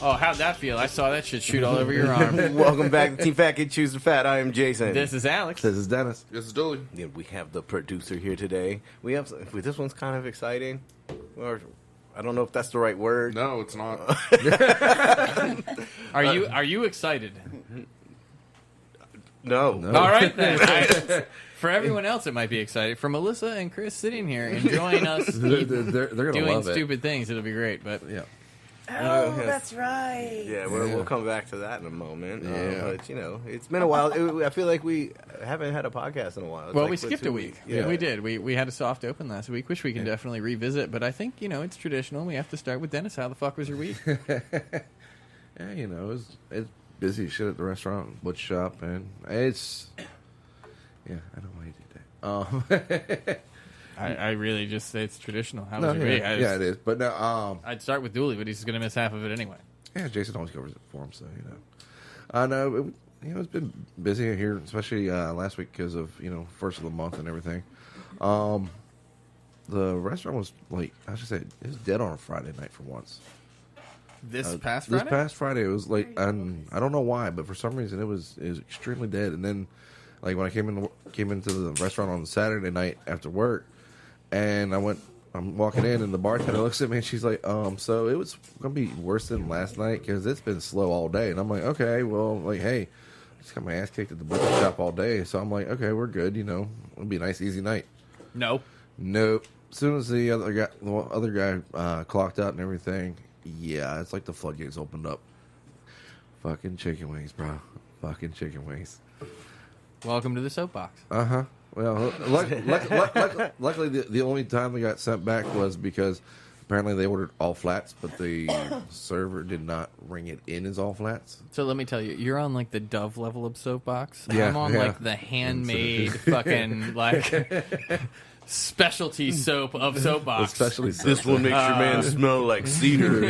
Oh, how'd that feel? I saw that shit shoot all over your arm. Welcome back to Team Fat Kid Choose the Fat. I am Jason. This is Alex. This is Dennis. This is Dooley. Yeah, we have the producer here today. We have this one's kind of exciting. Or I don't know if that's the right word. No, it's not. Are you excited? No. All right then. For everyone else, it might be exciting. For Melissa and Chris sitting here enjoying us They're gonna doing love it. stupid things, it'll be great. But Yeah. Oh, that's right. Yeah, we'll come back to that in a moment. Yeah. But, it's been a while. I feel like we haven't had a podcast in a while. It's well, like we for skipped 2 a week. weeks. Yeah, we did. We had a soft open last week, which we can definitely revisit. But I think, it's traditional. We have to start with Dennis. How the fuck was your week? Yeah, it's busy as shit at the restaurant, wood shop, and it's I don't want to do that. I really just say it's traditional. How No, was your week? it is. But no, I'd start with Dooley, but he's going to miss half of it anyway. yeah, Jason always covers it for him, so I know it's been busy here, especially last week because of first of the month and everything. The restaurant was it was dead on a Friday night for once. This past Friday? This past Friday, it was and I don't know why, but for some reason it was extremely dead. And then, when I came into the restaurant on Saturday night after work, and I'm walking in, and the bartender looks at me, and she's like, so it was gonna be worse than last night because it's been slow all day. And I'm like, okay, well, hey, I just got my ass kicked at the butcher shop all day, so I'm like, okay, we're good. It'll be a nice, easy night. No. Nope. As soon as the other guy clocked out and everything. Yeah, it's like the floodgates opened up. Fucking chicken wings, bro. Fucking chicken wings. Welcome to the soapbox. Uh-huh. Well, luckily the only time they got sent back was because apparently they ordered all flats, but the server did not ring it in as all flats. So let me tell you, you're on the Dove level of soapbox. Yeah, I'm on yeah. the handmade fucking specialty soap of soapbox. Especially This one makes your man smell like cedar.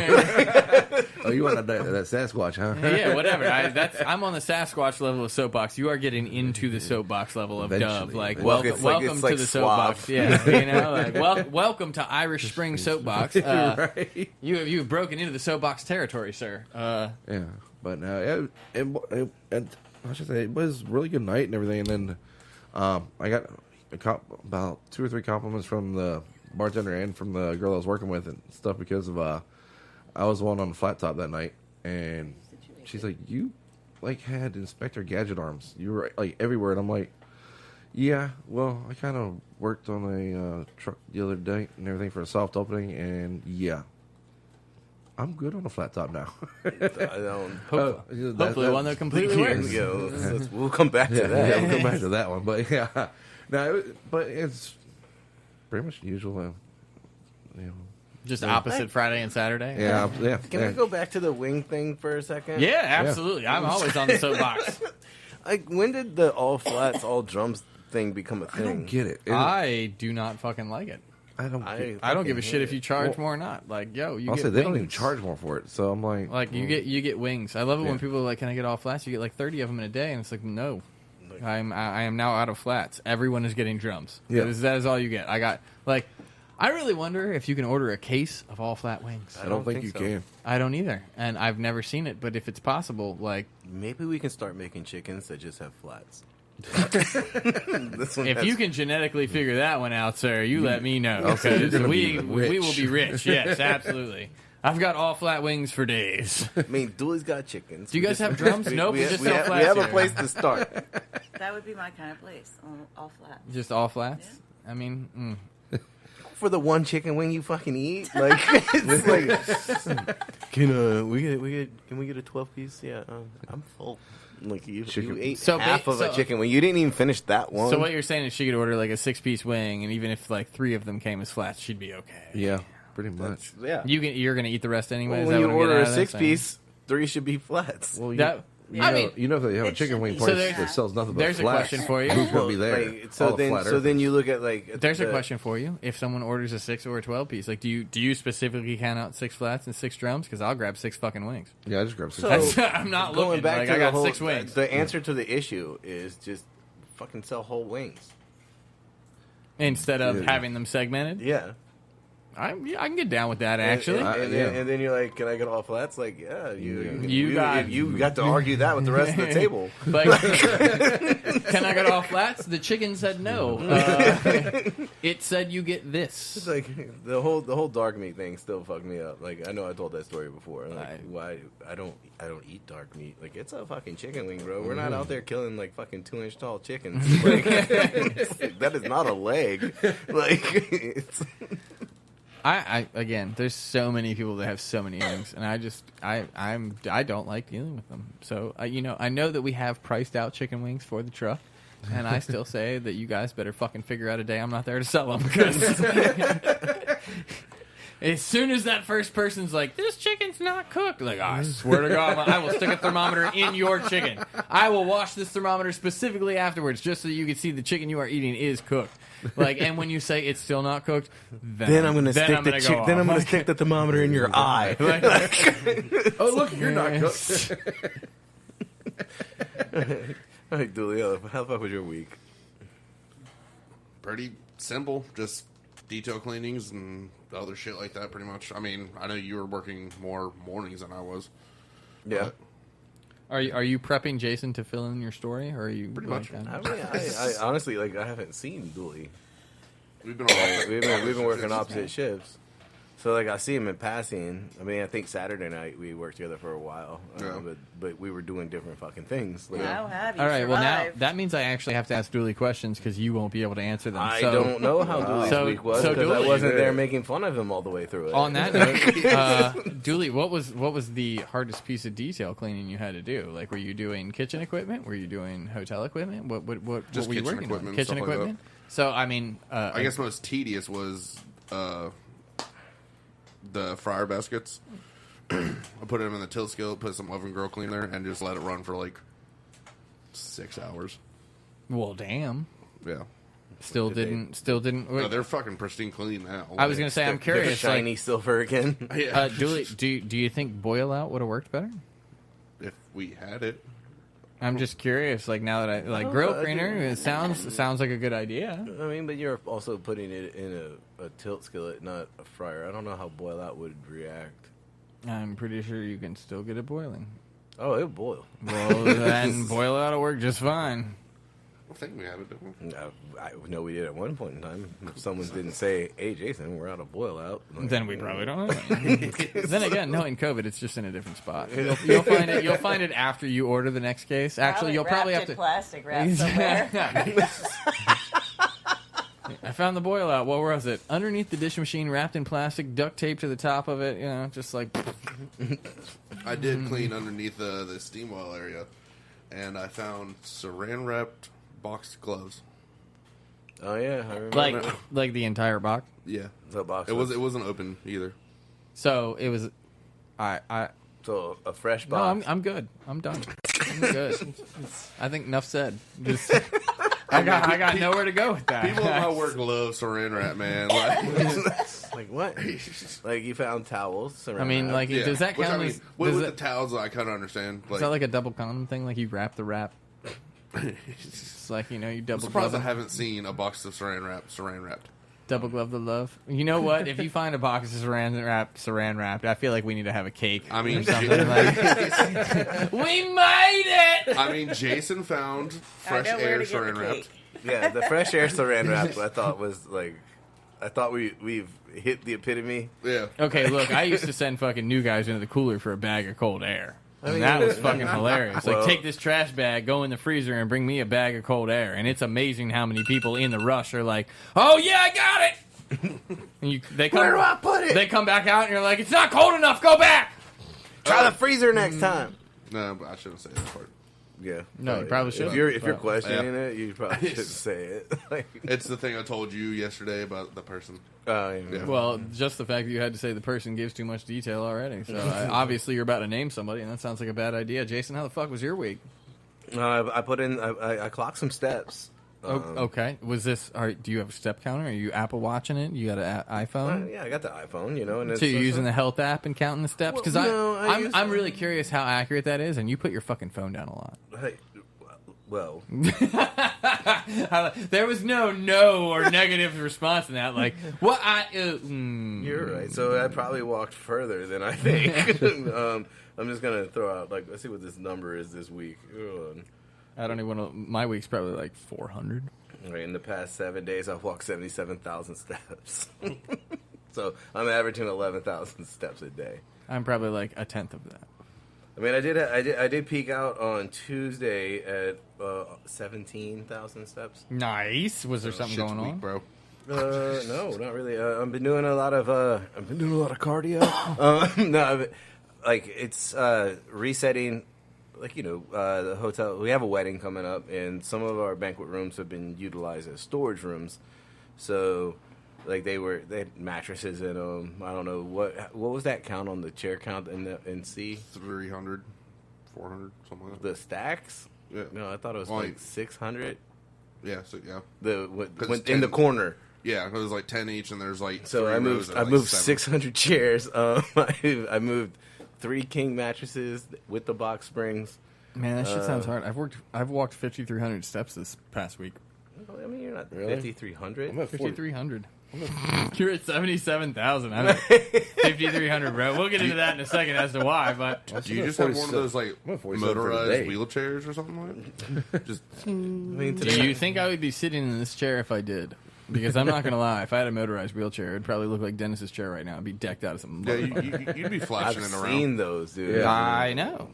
Oh, you want that Sasquatch, huh? Yeah, whatever. I'm on the Sasquatch level of soapbox. You are getting into the soapbox level of Dove. Eventually. Welcome to the soapbox. suave. Yeah, welcome to Irish Spring soapbox. Right. You've broken into the soapbox territory, sir. Yeah, but I should say it was a really good night and everything. And then I got about 2 or 3 compliments from the bartender and from the girl I was working with and stuff because of I was the one on the flat top that night, and she's like, "You had Inspector Gadget arms. You were everywhere." And I'm like, "Yeah, well, I kind of worked on a truck the other day and everything for a soft opening, and yeah." I'm good on a flat top now. Hopefully one that completely works. We'll come back to that. Yeah, we'll come back to that one. But yeah, but it's pretty much usual. Just opposite Friday and Saturday. Yeah. Can we go back to the wing thing for a second? Yeah, absolutely. Yeah. I'm always on the soapbox. When did the all flats, all drums thing become a thing? I don't get it. I do not fucking like it. I don't. I don't give a shit if you charge more or not. You Also, get they wings. don't even charge more for it. So I'm like, you get wings. I love it when people are like, "Can I get all flats?" You get 30 of them in a day, and it's like, no, I am now out of flats. Everyone is getting drums. Yeah. That is all you get. I really wonder if you can order a case of all flat wings. I don't think you so. can. I don't either, and I've never seen it. But if it's possible, Maybe we can start making chickens that just have flats. if you can genetically figure that one out, sir, you let me know. Okay, you're Because gonna we be rich. will be rich. Yes, absolutely. I've got all flat wings for days. I mean, Dooley's got chickens. Do you guys have drums? Nope, we just sell we flats have a here. place to start. That would be my kind of place. All flat. Just all flats? I mean, For the one chicken wing you fucking eat, it's can we get a 12-piece? Yeah, I'm full. You ate half of a chicken wing. You didn't even finish that one. So what you're saying is she could order a 6-piece wing, and even if 3 of them came as flats, she'd be okay. Yeah, pretty much. Yeah. You're gonna eat the rest anyway. When you order a 6-piece, 3 should be flats. Well, That, You I know, mean, you know, if they have a it chicken should wing be. place So there- that sells nothing but there's a flats, question for you. who's going to be there? Like, so All the flat then earthers. you look at there's a question for you. If someone orders a 6 or a 12 piece, do you specifically count out 6 flats and 6 drums? Because I'll grab 6 fucking wings. Yeah, I just grabbed So- some. I'm not going looking. back to I the got whole 6 wings. The answer to the issue is just fucking sell whole wings. Instead of Yeah. having them segmented. Yeah. I can get down with that, actually. And then you're like, "Can I get all flats?" Like, yeah, you got to argue that with the rest of the table. Like, can I get all flats? The chicken said no. It said you get this. It's like the whole dark meat thing still fucked me up. Like, I know I told that story before. Like, why I don't eat dark meat. Like, it's a fucking chicken wing, bro. We're not out there killing like fucking 2-inch tall chickens. Like, that is not a leg. Like, it's. I again, there's so many people that have so many wings, and I don't like dealing with them. So I know that we have priced out chicken wings for the truck, and I still say that you guys better fucking figure out a day I'm not there to sell them. Because as soon as that first person's like, "This chicken's not cooked," like, I swear to God, I will stick a thermometer in your chicken. I will wash this thermometer specifically afterwards, just so you can see the chicken you are eating is cooked. Like, and when you say it's still not cooked, then I'm going to stick the thermometer in your eye. Oh, look, you're not cooked. All right, Dooley, how the fuck was your week? Pretty simple, just detail cleanings and other shit like that, pretty much. I mean, I know you were working more mornings than I was. Yeah. Are you prepping Jason to fill in your story, or are you pretty much? I mean, I honestly, like, I haven't seen Dooley. We've been working opposite shifts. So, like, I see him in passing. I mean, I think Saturday night we worked together for a while. But we were doing different fucking things. Like, how have you All right, survived? Well, now that means I actually have to ask Dooley questions because you won't be able to answer them. I don't know how Dooley's week was because I wasn't there making fun of him all the way through it. On that note, Dooley, what was the hardest piece of detail cleaning you had to do? Like, were you doing kitchen equipment? Were you doing hotel equipment? What were you working on? Kitchen equipment? So, I mean... I guess most tedious was... the fryer baskets. I put them in the tilt skillet, put some oven grill cleaner, and just let it run for like 6 hours. Well, damn. Yeah. Still didn't. No, they're fucking pristine clean now. I was gonna say, I'm curious. Shiny silver again. Yeah. Dooley, do you think boil out would have worked better? If we had it. I'm just curious. Like, now that grill cleaner, it sounds like a good idea. I mean, but you're also putting it in a tilt skillet, not a fryer. I don't know how boil out would react. I'm pretty sure you can still get it boiling. Oh, it'll boil. Well, then boil out will work just fine. I think we had it, didn't we? No, I know we did at one point in time. If someone didn't say, "Hey, Jason, we're out of boil out," like, then we probably don't. Then again, knowing COVID, it's just in a different spot. You'll find it. You'll find it after you order the next case. Actually, you'll probably have to plastic wrap somewhere. I found the boil out. What was it? Underneath the dish machine, wrapped in plastic, duct tape to the top of it. You know, just like. I did clean underneath the steam well area, and I found saran wrapped boxed gloves. Oh yeah, I remember. Like the entire box. Yeah, the box. It wasn't open either. So it was. So a fresh box. No, I'm good. I'm done. I'm good. I think enough said. Just. I got nowhere to go with that. People at my work love saran wrap, man. Like what? Like you found towels. I mean, like, does that count? With the towels, I kind of understand. Is that like a double condom thing? Like you wrap the wrap. It's like, you double. I'm surprised I haven't seen a box of saran wrapped. Double glove the love. You know what? If you find a box of saran wrapped, I feel like we need to have a cake. I mean, or something like. We made it. I mean, Jason found fresh air saran wrapped. Yeah, the fresh air saran wrap. I thought was like, I thought we've hit the epitome. Yeah. Okay, look, I used to send fucking new guys into the cooler for a bag of cold air. And that was fucking hilarious. Like, take this trash bag, go in the freezer, and bring me a bag of cold air. And it's amazing how many people in the rush are like, "Oh yeah, I got it." And where do I put it? They come back out, and you're like, "It's not cold enough. Go back. Try the freezer next time." No, but I shouldn't say that part. Yeah. No, you probably should. If you're questioning it, you probably shouldn't say it. It's the thing I told you yesterday about the person. Yeah. Well, just the fact that you had to say the person gives too much detail already. So obviously you're about to name somebody, and that sounds like a bad idea. Jason, how the fuck was your week? I clocked some steps. Okay. Was this? Do you have a step counter? Are you Apple watching it? You got an iPhone? Yeah, I got the iPhone. And so you're using the health app and counting the steps? Because I'm really curious how accurate that is, and you put your fucking phone down a lot. Hey, Well, there was no or negative response in that. Like, what? You're right. So I probably walked further than I think. I'm just gonna throw out let's see what this number is this week. I don't even want to. My week's probably like 400. Right, in the past 7 days, I've walked 77,000 steps. So I'm averaging 11,000 steps a day. I'm probably like a tenth of that. I mean, I did peak out on Tuesday at 17,000 steps. Nice. Was there something going on, bro? No, not really. I've been doing a lot of cardio. No, like it's resetting. Like the hotel. We have a wedding coming up, and some of our banquet rooms have been utilized as storage rooms. So. Like they had mattresses in them. I don't know what was that count on the chair count in C? 300, 400, something like that. The stacks? Yeah. No, I thought it was like 600. Yeah, so yeah. In the corner. Yeah, it was like 10 each, and there's like. So I moved 600 chairs. I moved 3 king mattresses with the box springs. Man, that shit sounds hard. I've walked 5,300 steps this past week. I mean, you're not really? 5,300. I'm at 5,300. You're at 77,000. I'm at 5,300, bro. We'll get into that in a second as to why. But do you just have one of those like motorized wheelchairs or something like that? Just. Do you think I would be sitting in this chair if I did? Because I'm not gonna lie, if I had a motorized wheelchair, it'd probably look like Dennis's chair right now. It'd be decked out of some. Yeah, you'd be flashing it around. I've seen those, dude. Yeah. I know.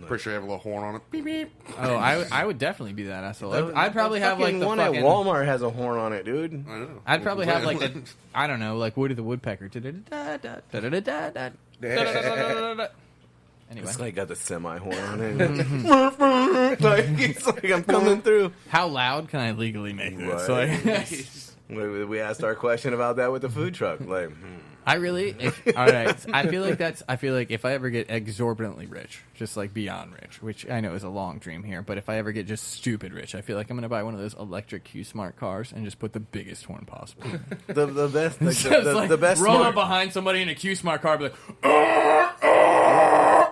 Pretty sure you have a little horn on it. Beep beep. Oh, I would definitely be that asshole. I'd probably have like the one fucking, at Walmart has a horn on it, dude. I know. I'd probably have like the, I don't know, like Woody the Woodpecker. Anyway, It's like got the semi horn on it. Like it's like I'm coming through. How loud can I legally make this? Like, we asked our question about that with the food truck. Like, I really, all right. I feel like if I ever get exorbitantly rich, just like beyond rich, which I know is a long dream here, but if I ever get just stupid rich, I feel like I'm going to buy one of those electric Q-Smart cars and just put the biggest horn possible. the best, like, the best. Roll up behind somebody in a Q-Smart car, be like,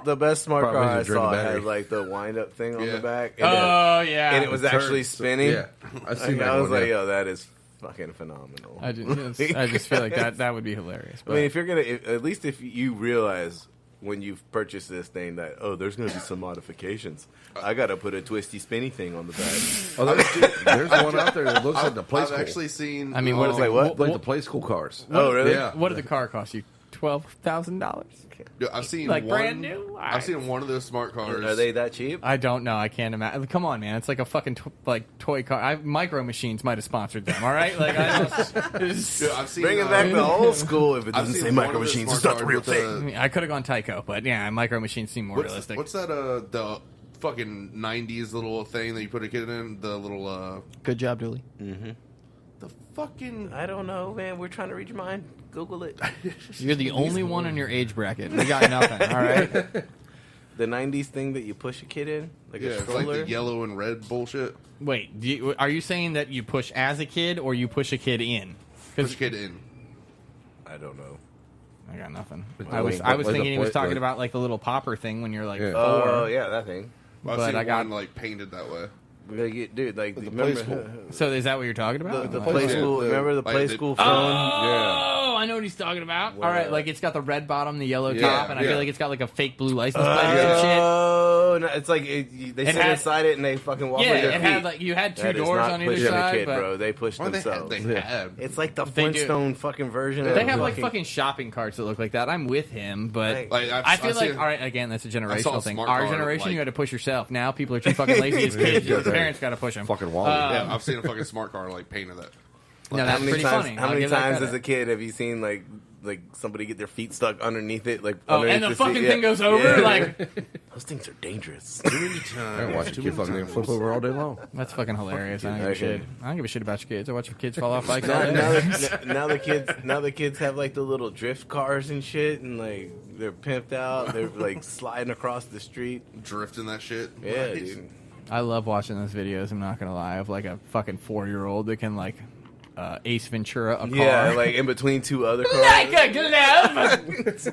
the best smart car I saw had like the wind up thing on the back. And yeah, and it was actually spinning. Yeah, I was like, yo, that is fucking phenomenal. I just feel like that would be hilarious. But. I mean, if you're gonna, at least if you realize when you've purchased this thing that there's gonna be some modifications. I gotta put a twisty spinny thing on the back. There's one out there that looks like the Play School. I've actually seen. I mean, what is like what? Like the Play School cars. Oh, really? Yeah. What did the car cost you? $12,000. I've seen like one, brand new. I've seen one of those smart cars. Are they that cheap? I don't know. I can't imagine. Come on, man. It's like a fucking toy car. Micro Machines might have sponsored them. All right, like I've seen bringing back the old school. If it doesn't say Micro one Machines, it's not the real thing. I mean, I could have gone Tyco, but yeah, Micro Machines seem more realistic. What's that? The fucking 90s little thing that you put a kid in? The little. Good job, Dooley. Mm-hmm. The fucking. I don't know, man. We're trying to read your mind. Google it. You're the only one in your age bracket. We got nothing. All right. The 90s thing that you push a kid in, like a it's stroller. like the yellow and red bullshit. Wait, are you saying that you push as a kid or you push a kid in? Push a kid in. I don't know. I got nothing. I was thinking he was talking about like the little popper thing when you're like 4. Oh yeah, that thing. Well, I've seen one like painted that way. Dude, like the remember, Play School. So is that what you're talking about? The Play School. Remember the Play School phone? Oh, I know what he's talking about. All right, like it's got the red bottom, the yellow top, and I feel like it's got like a fake blue license plate or some shit. Oh, no, it's like they sit inside it and they fucking walk with their feet. Had like you had 2 doors on either side. Kid, bro. They push themselves. They have. It's like the Flintstone fucking version. They have like fucking shopping carts that look like that. I'm with him, but I feel like all right. Again, that's a generational thing. Our generation, you got to push yourself. Now people are too fucking lazy as kids. Your parents got to push them. Fucking Wally. Yeah, I've seen a fucking smart car like painted that. No, that's pretty funny. How many times as a kid have you seen like somebody get their feet stuck underneath it? Like, and the fucking thing goes over? Like, those things are dangerous. I watch a kid fucking flip over all day long. That's fucking hilarious. I don't give a shit. I don't give a shit about your kids. I watch your kids fall off bikes all day. Now the kids have like the little drift cars and shit, and like they're pimped out. They're like sliding across the street, drifting that shit. Yeah, dude. I love watching those videos. I'm not gonna lie. Of like a fucking 4-year-old that can like Ace Ventura a car. Yeah, like in between 2 other cars. Like a glove.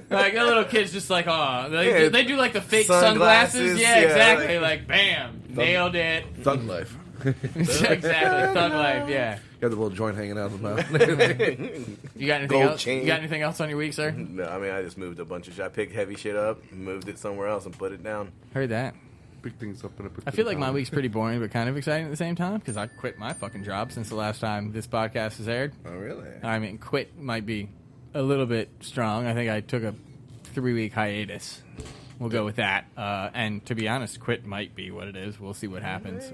Like that little kid's just like, they do like the fake sunglasses. Yeah, exactly. Like bam. Nailed it. Thug life. Exactly. Thug life, yeah. Got the little joint hanging out of the mouth. You got anything Gold else? chain. You got anything else on your week, sir? No, I mean, I just moved a bunch of shit. I picked heavy shit up, moved it somewhere else, and put it down. Heard that. Pick things up and I feel like my week's pretty boring, but kind of exciting at the same time because I quit my fucking job since the last time this podcast has aired. Oh, really? I mean, quit might be a little bit strong. I think I took a 3-week hiatus. We'll go with that. And to be honest, quit might be what it is. We'll see what happens.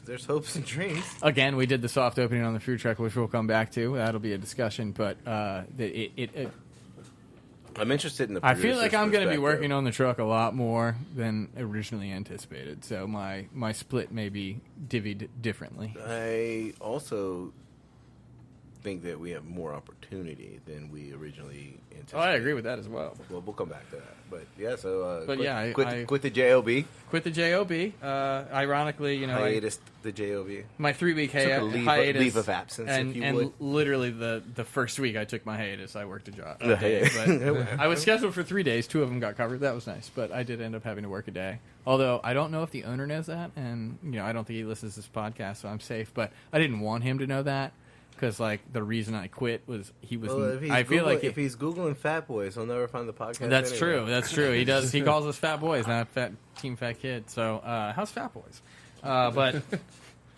There's hopes and dreams. Again, we did the soft opening on the food truck, which we'll come back to. That'll be a discussion. But I'm interested in the. I feel like I'm going to be perspective. working on the truck a lot more than originally anticipated. So my split may be divvied differently. I also think that we have more opportunity than we originally anticipated. Oh, I agree with that as well. Well, we'll come back to that. But yeah, so But quit, yeah, I quit the JOB. quit the JOB. Ironically, you know, Hiatus the JOB. my 3-week Took a hiatus, leave of absence, and, if you and would. literally the first week I took my hiatus, I worked a job. Yeah. But I was scheduled for 3 days. 2 of them got covered. That was nice, but I did end up having to work a day. Although I don't know if the owner knows that, and you know I don't think he listens to this podcast, so I'm safe. But I didn't want him to know that. Because like the reason I quit was he was. Well, I feel like if he's googling fat boys, he'll never find the podcast. that's anyway. true. That's true. He does. He calls us fat boys, not Team Fat Kid. So how's Fat Boys? But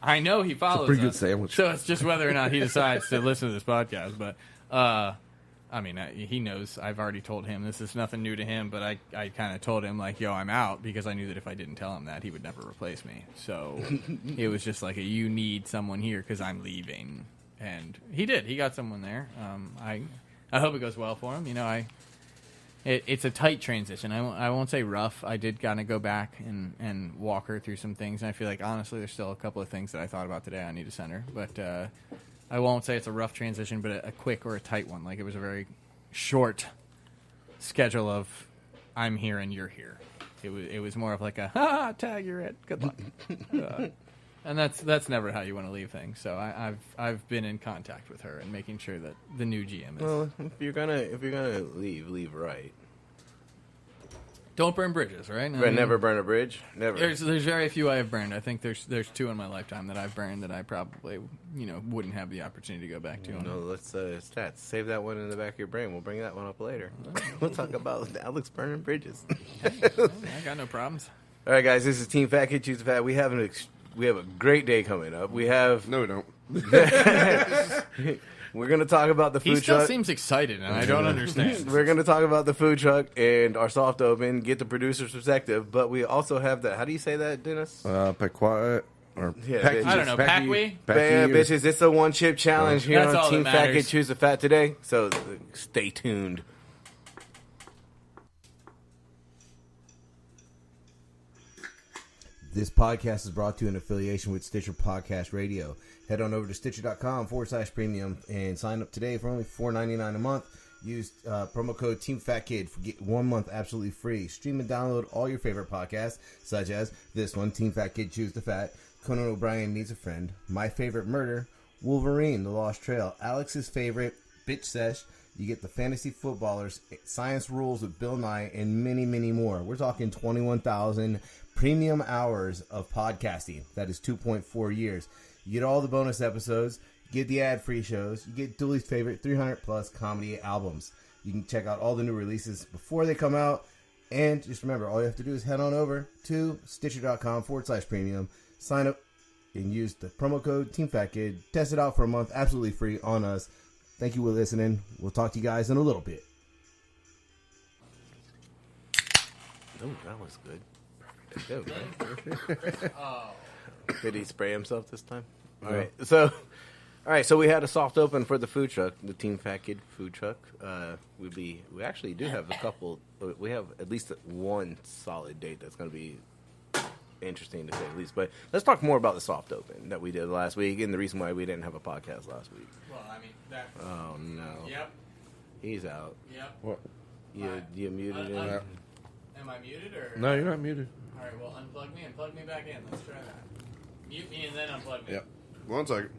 I know he follows. pretty good us, sandwich. So it's just whether or not he decides to listen to this podcast. But I mean, he knows. I've already told him this is nothing new to him. But I kind of told him like, yo, I'm out because I knew that if I didn't tell him that, he would never replace me. So it was just like you need someone here because I'm leaving. And he did. He got someone there. I hope it goes well for him. You know, it's a tight transition. I won't say rough. I did kind of go back and walk her through some things. And I feel like, honestly, there's still a couple of things that I thought about today I need to send her. But I won't say it's a rough transition, but a quick or a tight one. Like, it was a very short schedule of I'm here and you're here. It was more of like a, tag, you're it. Good luck. And that's never how you want to leave things. So I've been in contact with her and making sure that the new GM is. Well, if you're gonna leave right. Don't burn bridges, right? Never burn a bridge. Never. There's very few I have burned. I think there's 2 in my lifetime that I've burned that I probably wouldn't have the opportunity to go back to. No, let's stats. Save that one in the back of your brain. We'll bring that one up later. We'll talk about Alex burning bridges. I got no problems. All right, guys. This is Team Fat Kid Choose the Fat. We have a great day coming up. We have No, we don't. we're going to talk about the food He still truck. seems excited, and I don't understand. We're going to talk about the food truck and our soft open, get the producer's perspective, but we also have the, how do you say that, Dennis? Pequot or Yeah, Packy- I don't know, Packy- Packy? Packy Bam, or- bitches, it's a one chip challenge here That's all on Team that Fat matters. Kid Choose the Fat today. So stay tuned. This podcast is brought to you in affiliation with Stitcher Podcast Radio. Head on over to Stitcher.com/premium and sign up today for only $4.99 a month. Use promo code TeamFatKid for get 1 month absolutely free. Stream and download all your favorite podcasts, such as this one, Team Fat Kid Choose the Fat, Conan O'Brien Needs a Friend, My Favorite Murder, Wolverine, The Lost Trail, Alex's Favorite, Bitch Sesh. You get the Fantasy Footballers, Science Rules with Bill Nye, and many, many more. We're talking 21,000 premium hours of podcasting. That is 2.4 years. You get all the bonus episodes, you get the ad-free shows, you get Dooley's favorite 300-plus comedy albums. You can check out all the new releases before they come out. And just remember, all you have to do is head on over to Stitcher.com/premium, sign up, and use the promo code TeamFatKid. Test it out for a month, absolutely free on us. Thank you for listening. We'll talk to you guys in a little bit. Oh, that was good. Good, right? Did he spray himself this time? All right. So we had a soft open for the food truck, the Team Fat Kid food truck. We actually do have a couple. We have at least one solid date that's going to be interesting to say the least. But let's talk more about the soft open that we did last week and the reason why we didn't have a podcast last week. Well, I mean, that. Oh no. Yep. He's out. Yep. What? You muted him. Am I muted or? No, you're not muted. All right. Well, unplug me and plug me back in. Let's try that. Mute me and then unplug me. Yep. 1 second.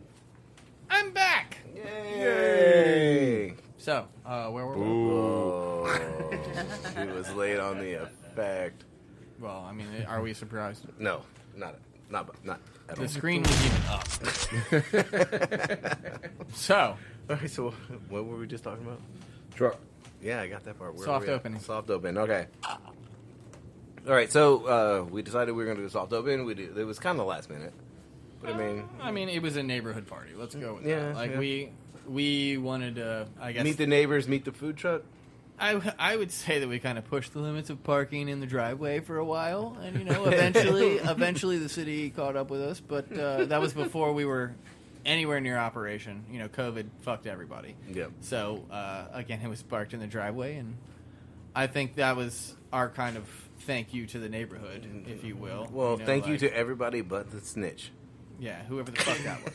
I'm back. Yay! So, where were we? Oh, he was late on the effect. Well, I mean, are we surprised? No, not at all. The screen was even up. So. Okay, so what were we just talking about? Truck. Yeah, I got that part. Soft opening. Soft open. Okay. All right, so we decided we were going to do soft open. It was kind of last minute, but I mean, it was a neighborhood party. Let's go with that. Like we wanted to, I guess, meet the neighbors, meet the food truck. I would say that we kind of pushed the limits of parking in the driveway for a while, and eventually the city caught up with us. But that was before we were anywhere near operation. COVID fucked everybody. Yep. So again, it was parked in the driveway, and I think that was our kind of thank you to the neighborhood, if you will. Well, thank you to everybody but the snitch. Yeah, whoever the fuck that was.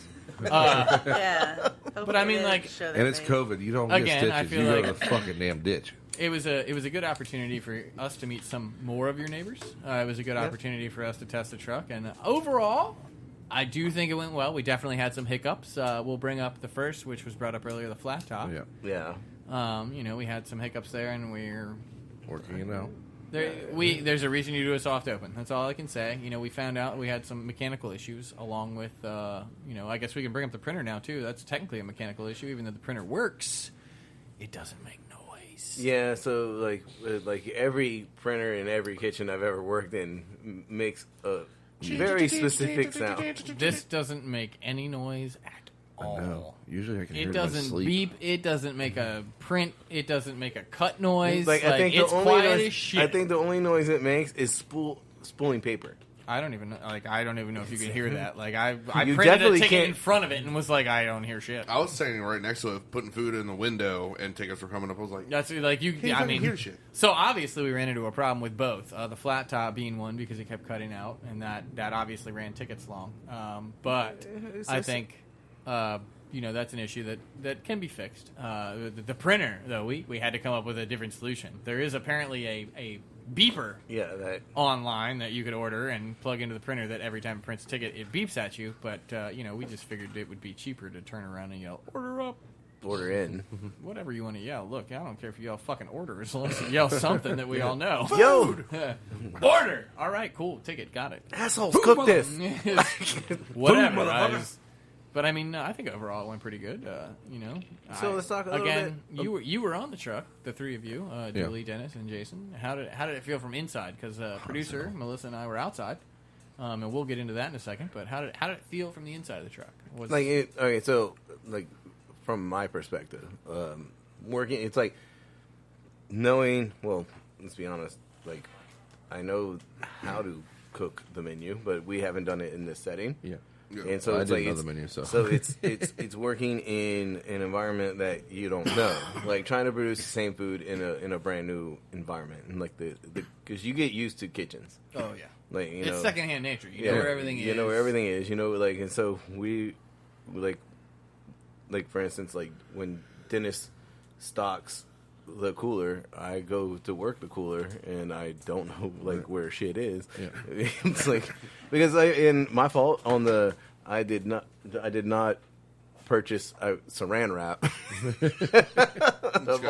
Yeah. But I mean, like, and it's COVID. You don't get stitches. I feel you like go to the fucking damn ditch. It was a good opportunity for us to meet some more of your neighbors. It was a good opportunity for us to test the truck, and overall, I do think it went well. We definitely had some hiccups. We'll bring up the first, which was brought up earlier, the flat top. Yeah. We had some hiccups there, and we're working it out. There's a reason you do a soft open. That's all I can say. We found out we had some mechanical issues along with, I guess we can bring up the printer now too. That's technically a mechanical issue, even though the printer works. It doesn't make noise. Yeah, so like every printer in every kitchen I've ever worked in makes a very specific sound. This doesn't make any noise at all. No. Usually I can hear it it in my doesn't sleep. beep. It doesn't make a print. It doesn't make a cut noise. I think it's quiet as shit. I think the only noise it makes is spooling paper. I don't even know. I don't even know if you can hear that. I You printed definitely a ticket can't. in front of it and was like, I don't hear shit. I was standing right next to it, putting food in the window, and tickets were coming up. I was like, That's like you. can't I fucking mean, hear shit. so obviously we ran into a problem with both. The flat top being one because it kept cutting out, and that obviously ran tickets long. But I think that's an issue that can be fixed. The printer, though, we had to come up with a different solution. There is apparently a beeper online that you could order and plug into the printer that every time it prints a ticket, it beeps at you. But, we just figured it would be cheaper to turn around and yell, order up. Order in. Whatever you want to yell. Look, I don't care if you yell fucking order as long as you yell something that we all know. Yo! Order! All right, cool. Ticket. Got it. Assholes, cook this. Whatever. But I mean, I think overall it went pretty good. So let's talk a little again. You were on the truck, the three of you, Julie, Dennis, and Jason. How did it feel from inside? Because producer Melissa and I were outside, and we'll get into that in a second. But how did it feel from the inside of the truck? From my perspective, working, it's like knowing. Well, let's be honest. Like, I know how to cook the menu, but we haven't done it in this setting. Yeah. And so I it's didn't like know the menu, so it's working in an environment that you don't know, like trying to produce the same food in a brand new environment, and like because you get used to kitchens. Oh yeah, like it's secondhand nature. You know where everything is. You know where everything is. And so we like for instance, like when Dennis stocks the cooler, I go to work the cooler and I don't know where shit is. Yeah. It's like because my fault on the I did not purchase saran wrap. Of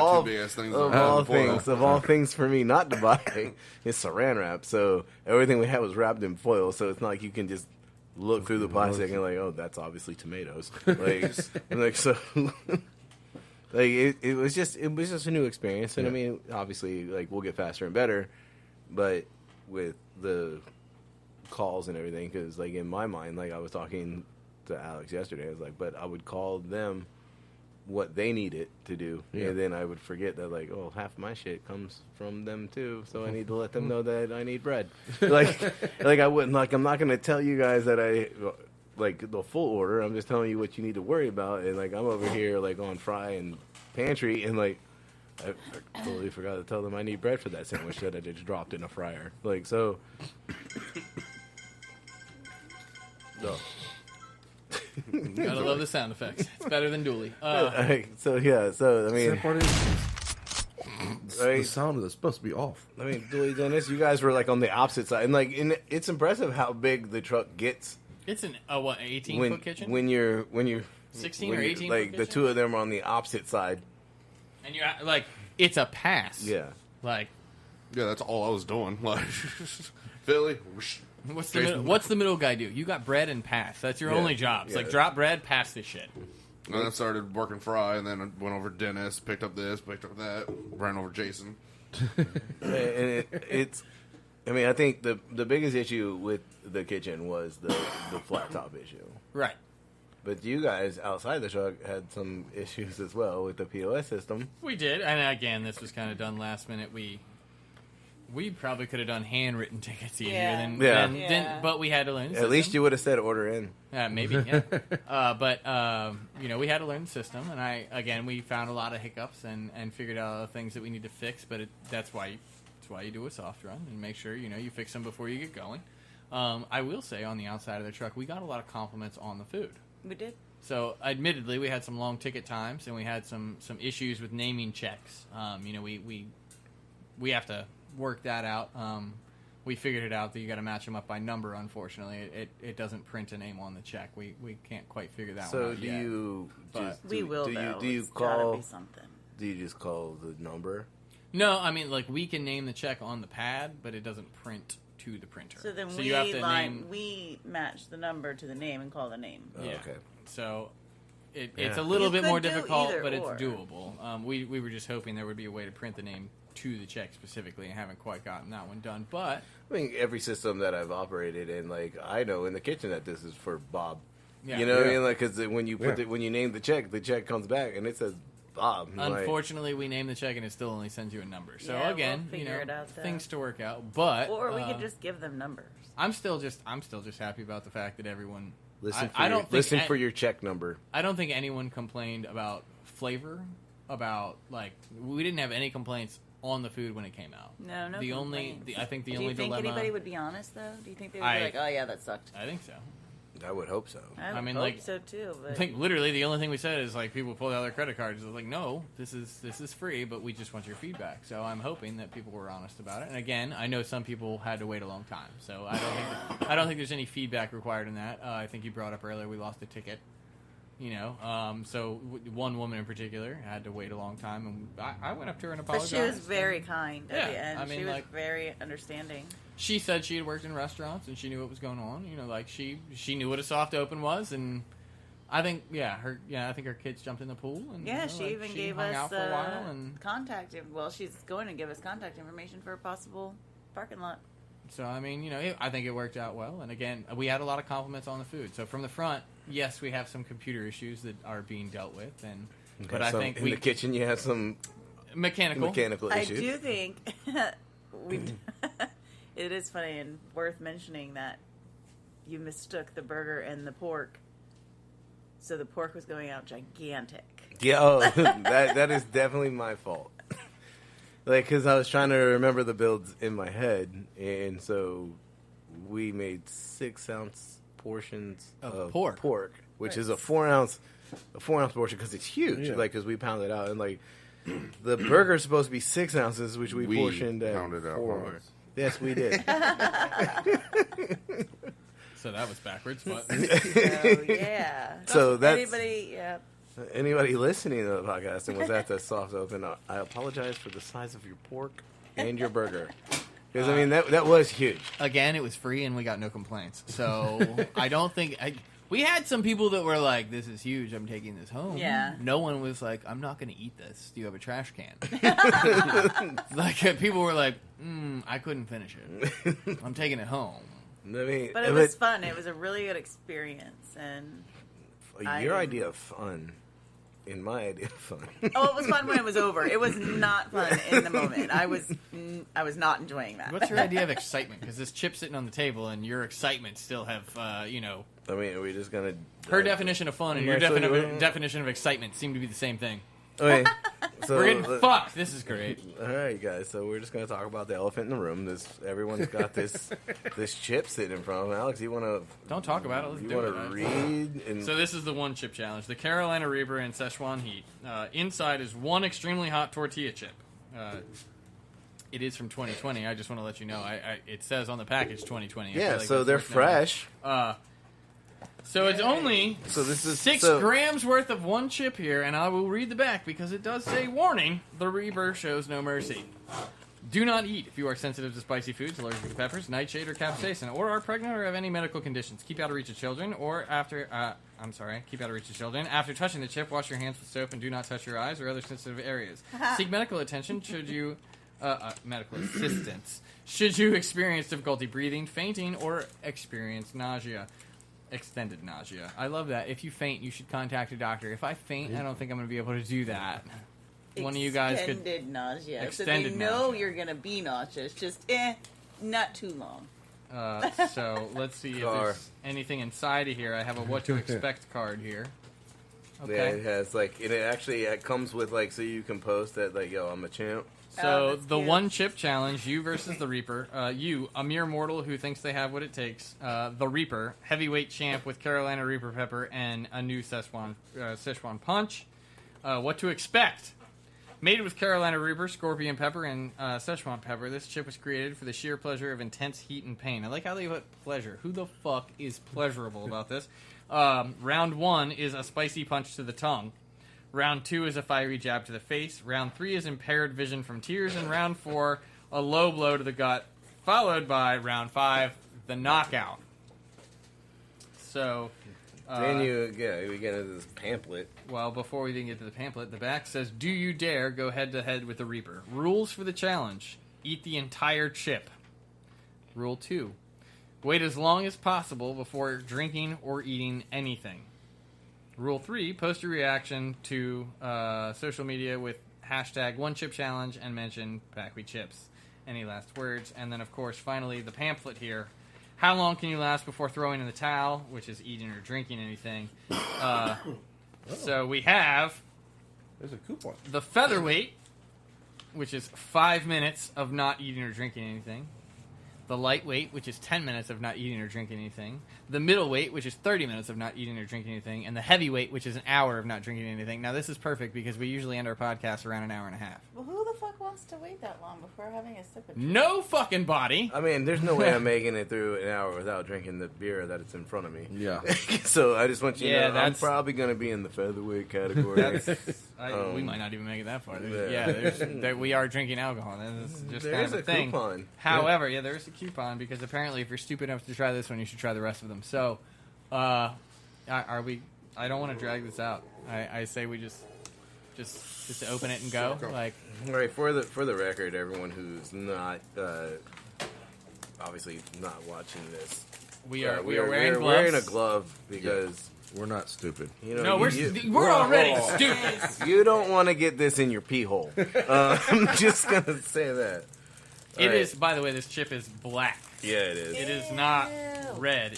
all things for me not to buy is saran wrap. So everything we had was wrapped in foil. So it's not like you can just look through the plastic and oh, that's obviously tomatoes. So. It was just a new experience, and I mean, obviously, we'll get faster and better, but with the calls and everything, because in my mind, I was talking to Alex yesterday, I was like, but I would call them what they needed to do, and then I would forget that half my shit comes from them too, so I need to let them know that I need bread. I wouldn't I'm not gonna tell you guys that I. The full order. I'm just telling you what you need to worry about. And I'm over here on fry and pantry, and I totally forgot to tell them I need bread for that sandwich that I just dropped in a fryer. So. No. Gotta love the sound effects. It's better than Dooley. So I mean. The sound is supposed to be off. I mean, Dooley, Dennis, you guys were on the opposite side, and it's impressive how big the truck gets. It's an 18-foot kitchen. When you're 16 or 18 foot the two of them are on the opposite side, and you're it's a pass. Yeah, Yeah, that's all I was doing. Like, Philly. Whoosh. What's the middle guy do? You got bread and pass. That's your only job. It's like drop bread, pass this shit. And then I started working Fry, and then I went over to Dennis, picked up this, picked up that, ran over Jason. And it's, I mean, I think the biggest issue with the kitchen was the flat top issue. Right. But you guys outside the truck had some issues as well with the POS system. We did, and again, this was kind of done last minute. We probably could have done handwritten tickets easier than but we had to learn the system. At least you would have said order in. Maybe, yeah. But we had to learn the system, and we found a lot of hiccups and figured out all the things that we need to fix. But that's why you do a soft run and make sure you fix them before you get going. I will say on the outside of the truck, we got a lot of compliments on the food. We did. So, admittedly, we had some long ticket times, and we had some issues with naming checks. We have to work that out. We figured it out that you got to match them up by number. Unfortunately, it doesn't print a name on the check. We can't quite figure that one out So yet. We will. Do you call? Be something. Do you just call the number? No, I mean we can name the check on the pad, but it doesn't print to the printer. So then you have to we match the number to the name and call the name. Oh, yeah. Okay. So it's a little bit more difficult, but it's or. doable. We were just hoping there would be a way to print the name to the check specifically, and haven't quite gotten that one done. But I mean, every system that I've operated in, like I know in the kitchen that this is for Bob. yeah. You know what I mean? Like, because when you when you name the check comes back and it says Bob. Unfortunately, we name the check and it still only sends you a number. So Yeah, again, we'll figure it out, things to work out. But or we could just give them numbers. I'm still just happy about the fact that everyone listen for your check number. I don't think anyone complained about flavor. About we didn't have any complaints on the food when it came out. No. I think the Do only you think dilemma. anybody would be honest though? Do you think they would be like, "Oh yeah, that sucked"? I think so. I would hope so. I mean, hope so too. But I think literally the only thing we said is people pulled out their credit cards. It's like, no, this is free, but we just want your feedback. So I'm hoping that people were honest about it. And again, I know some people had to wait a long time. So I don't think there's any feedback required in that. I think you brought up earlier we lost a ticket. So one woman in particular had to wait a long time, and I went up to her and apologized. But she was very kind at the end. I mean, she was very understanding. She said she had worked in restaurants and she knew what was going on. She knew what a soft open was, and I think I think her kids jumped in the pool and she even gave hung us out for a while and contact. Well, she's going to give us contact information for a possible parking lot. So I mean, I think it worked out well. And again, we had a lot of compliments on the food. So from the front, yes, we have some computer issues that are being dealt with, but I think in the kitchen you have some mechanical issues. I do think it is funny and worth mentioning that you mistook the burger and the pork. So the pork was going out gigantic. Yeah, that is definitely my fault. Because I was trying to remember the builds in my head, and so we made 6-ounce portions of pork, which is a 4-ounce portion because it's huge. Yeah. Because we pounded out, and the burger's supposed to be 6 ounces, which we portioned at pounded out 4. Yes, we did. So that was backwards, but yeah. So that's anybody, anybody listening to the podcast and was at the soft open, I apologize for the size of your pork and your burger. Because, I mean, that was huge. Again, it was free and we got no complaints. So I don't think... we had some people that were like, this is huge, I'm taking this home. Yeah. No one was like, I'm not going to eat this. Do you have a trash can? People were like, I couldn't finish it. I'm taking it home. But it was fun. It was a really good experience. And your idea of fun... in my idea of fun. It was fun when it was over. It was not fun in the moment. I was not enjoying that. What's your idea of excitement? Because this chip's sitting on the table, and your excitement still have, I mean, are we just gonna? Her definition of fun and your definition of excitement seem to be the same thing. Okay, so we're getting fucked. This is great. All right, guys. So we're just gonna talk about the elephant in the room. Everyone's got this chip sitting in front of them. Alex, you want to? Don't talk about it. Let's do it. You want to read? And so this is the one chip challenge: the Carolina Reaper in Szechuan heat. Inside is one extremely hot tortilla chip. It is from 2020. I just want to let you know. It says on the package 2020. Yeah, so they're fresh. So it's only this is 6 grams worth of one chip here, and I will read the back because it does say, warning, the Reaper shows no mercy. Do not eat if you are sensitive to spicy foods, allergic to peppers, nightshade, or capsaicin, or are pregnant or have any medical conditions. Keep out of reach of children, keep out of reach of children. After touching the chip, wash your hands with soap and do not touch your eyes or other sensitive areas. Seek medical attention should you, medical assistance, should you experience difficulty breathing, fainting, or experience nausea. Extended nausea. I love that. If you faint, you should contact a doctor. If I faint, I don't think I'm going to be able to do that. One of you guys could... Extended nausea. Extended so they know nausea. you're going to be nauseous. Just, not too long. So, let's see if there's anything inside of here. I have a what to expect card here. Okay. Yeah, it has, like, and it comes with, like, so you can post that, like, yo, I'm a champ. So, that's the cute. one chip challenge, you versus the Reaper. You, a mere mortal who thinks they have what it takes. The Reaper, heavyweight champ with Carolina Reaper pepper and a new Szechuan punch. What to expect? Made with Carolina Reaper, Scorpion Pepper, and Szechuan Pepper, this chip was created for the sheer pleasure of intense heat and pain. I like how they put pleasure. Who the fuck is pleasurable about this? Round 1 is a spicy punch to the tongue. Round 2 is a fiery jab to the face. Round 3 is impaired vision from tears. And round 4, a low blow to the gut, followed by round 5, the knockout. So... Then we get into this pamphlet. Well, before we even get to the pamphlet, the back says, do you dare go head-to-head with the Reaper? Rules for the challenge. Eat the entire chip. Rule 2. Wait as long as possible before drinking or eating anything. Rule 3. Post your reaction to social media with hashtag #OneChipChallenge and mention Packwe Chips. Any last words? And then, of course, finally, the pamphlet here. How long can you last before throwing in the towel, which is eating or drinking anything? So we have There's a coupon. the featherweight, which is 5 minutes of not eating or drinking anything. The lightweight, which is 10 minutes of not eating or drinking anything. The middleweight, which is 30 minutes of not eating or drinking anything. And the heavyweight, which is an hour of not drinking anything. Now, this is perfect because we usually end our podcast around an hour and a half. Well, who the fuck wants to wait that long before having a sip of No fucking body. I mean, there's no way I'm making it through an hour without drinking the beer that's in front of me. Yeah. So I just want you to know I'm that's- probably going to be in the featherweight category. We might not even make it that far. Yeah. We are drinking alcohol. That's just kind There's of a a thing. coupon. However, there is a coupon because apparently if you're stupid enough to try this one, you should try the rest of them. So, are we? I don't want to drag this out. I say we just open it and go. Like, All right, for the record, everyone who's not obviously not watching this, we are we're wearing gloves. wearing a glove because We're not stupid. you know No, you, we're already stupid. you don't want to get this in your pee hole. I'm just gonna say that. It All is. right. By the way, this chip is black. Yeah, it is. It is not red.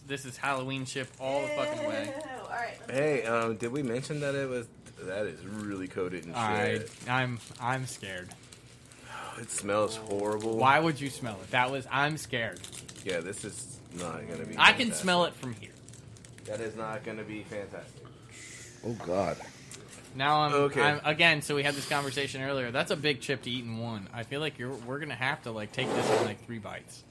This is Halloween chip all the fucking way. All right. Hey, did we mention that that is really coated in shit? I'm scared. It smells horrible. Why would you smell it? I'm scared. Yeah, this is not gonna be. I can fantastic. smell it from here. That is not gonna be fantastic. Oh God. Now Okay. I'm again. So we had this conversation earlier. That's a big chip to eat in one. I feel like we're gonna have to take this in 3 bites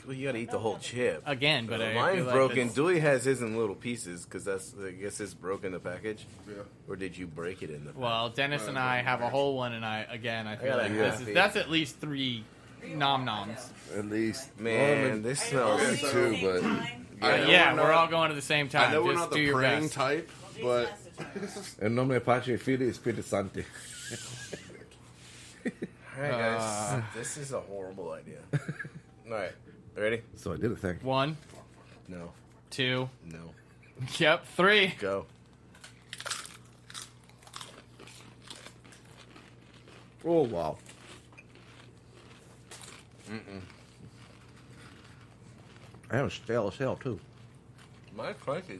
Well, you gotta eat the whole chip. again. But I Mine's feel like broken. that's- Dewey has his in little pieces because I guess it's broken the package. Yeah. Or did you break it in the? Well, Dennis and I have a whole one, and I feel gotta like have it. that's at least 3 nom noms. At least. Man, this smells. Yeah, too, but I know Yeah, we're we're not- all going at the same time. I know we're Just not do the your praying best. type, but en nombre de Padre y Filho y Espíritu Santo. All right, guys, this is a horrible idea. All right, ready? So I did a thing. 1, No, 2, no, yep, 3. go. Oh wow. I am stale as hell too. Mine's crunchy.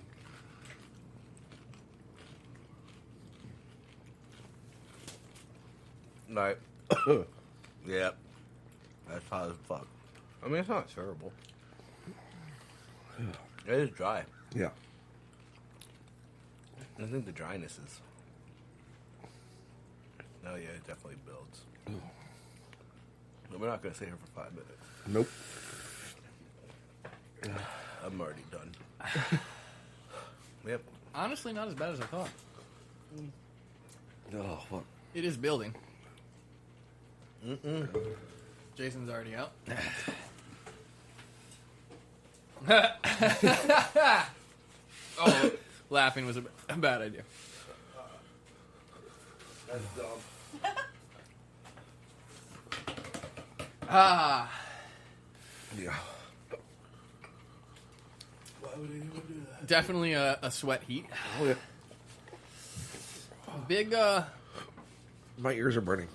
Right. Yeah. That's hot as fuck. I mean, it's not terrible. It is dry. Yeah. I think the dryness is. Oh, yeah, it definitely builds. But we're not going to sit here for 5 minutes. Nope. I'm already done. Yep. Honestly, not as bad as I thought. Oh fuck. It is building. Jason's already out. Oh, laughing was a bad idea. That's dumb. Yeah. Why would anyone do that? Definitely a sweat heat. Oh, yeah. Big, My ears are burning.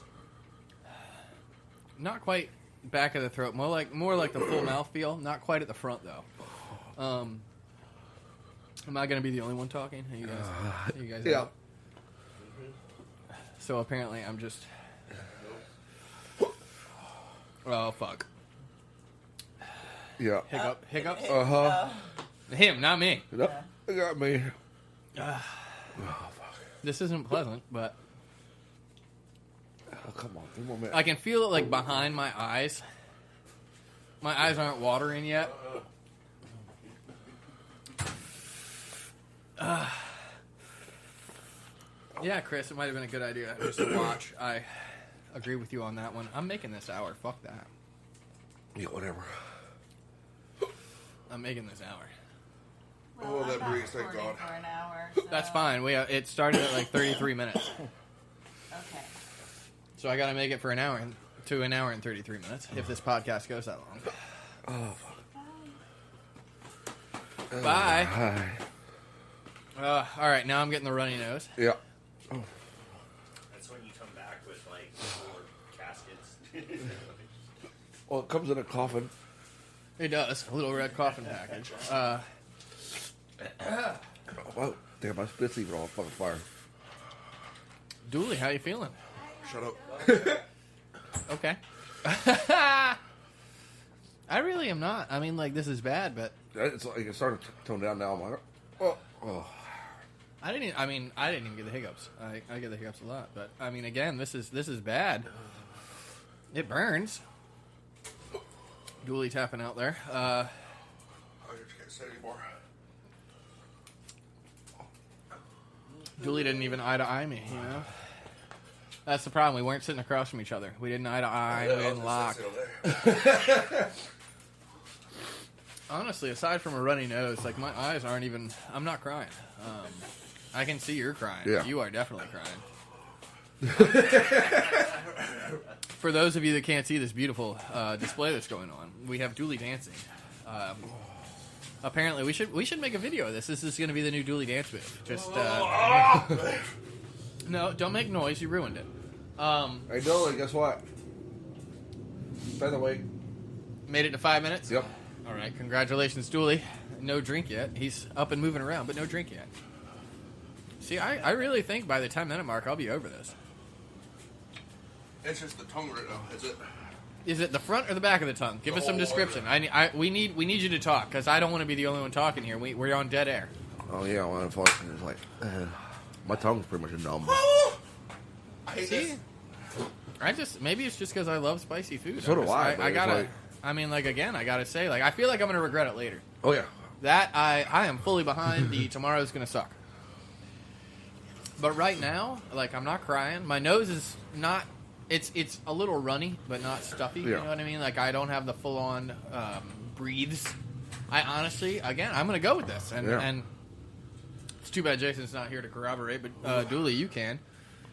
not quite back of the throat. More like the full mouth feel. Not quite at the front though. Am I going to be the only one talking? Are you guys Yeah. out? So apparently I'm just... Oh, fuck. Yeah. Hiccups? Uh-huh. Him, not me. Yep. It got me. This isn't pleasant, but Oh, come on. 3 more minutes. I can feel it like behind my eyes. My eyes aren't watering yet. Yeah, Chris, it might have been a good idea just to watch. I agree with you on that one. I'm making this hour. Fuck that. Yeah, whatever. I'm making this hour. Well, Oh, that I'm not breeze, thank recording God. For an hour, so. That's fine. It started at like 33 minutes. Okay. So I got to make it for an hour to an hour and 33 minutes if this podcast goes that long. Oh, fuck. Bye. Hi. All right, now I'm getting the runny nose. Yeah. That's when you come back with like 4 caskets. Well, it comes in a coffin. It does. A little red coffin package. Oh, wow. Damn, my spit's even on fucking fire. Dooley, how you feeling? Shut up. Okay. I really am not. I mean, like, this is bad, but It's like it started to tone down now. I'm like, oh. I didn't even get the hiccups. I get the hiccups a lot, but I mean, again, this is bad. It burns. Dooley tapping out there. I just can't say anymore. Dooley didn't even eye to eye me, you know? That's the problem. We weren't sitting across from each other. We didn't eye to eye. We didn't lock. Honestly, aside from a runny nose, like, my eyes aren't even... I'm not crying. I can see you're crying. Yeah. You are definitely crying. For those of you that can't see this beautiful display that's going on, we have Dooley dancing. Apparently, we should make a video of this. This is going to be the new Dooley dance move. Just no, don't make noise. You ruined it. Hey, Dooley, guess what? Featherweight. Made it to 5 minutes. Yep. All right, congratulations, Dooley. No drink yet. He's up and moving around, but no drink yet. See, I really think by the 10-minute mark, I'll be over this. It's just the tongue right now, is it? Is it the front or the back of the tongue? Give us some whole description. We need you to talk because I don't want to be the only one talking here. We're on dead air. Oh, yeah, well, unfortunately, it's like, my tongue's pretty much numb. I hate See, maybe it's just because I love spicy food. So do I, I but it's gotta. like- I mean, like, again, I gotta say, like, I feel like I'm gonna regret it later. Oh, yeah. That I am fully behind the tomorrow's gonna suck. But right now, like, I'm not crying. My nose is not. It's a little runny, but not stuffy. You Yeah. know what I mean? Like, I don't have the full on breathes. I honestly, again, I'm gonna go with this, and it's too bad Jason's not here to corroborate. But Dooley, you can.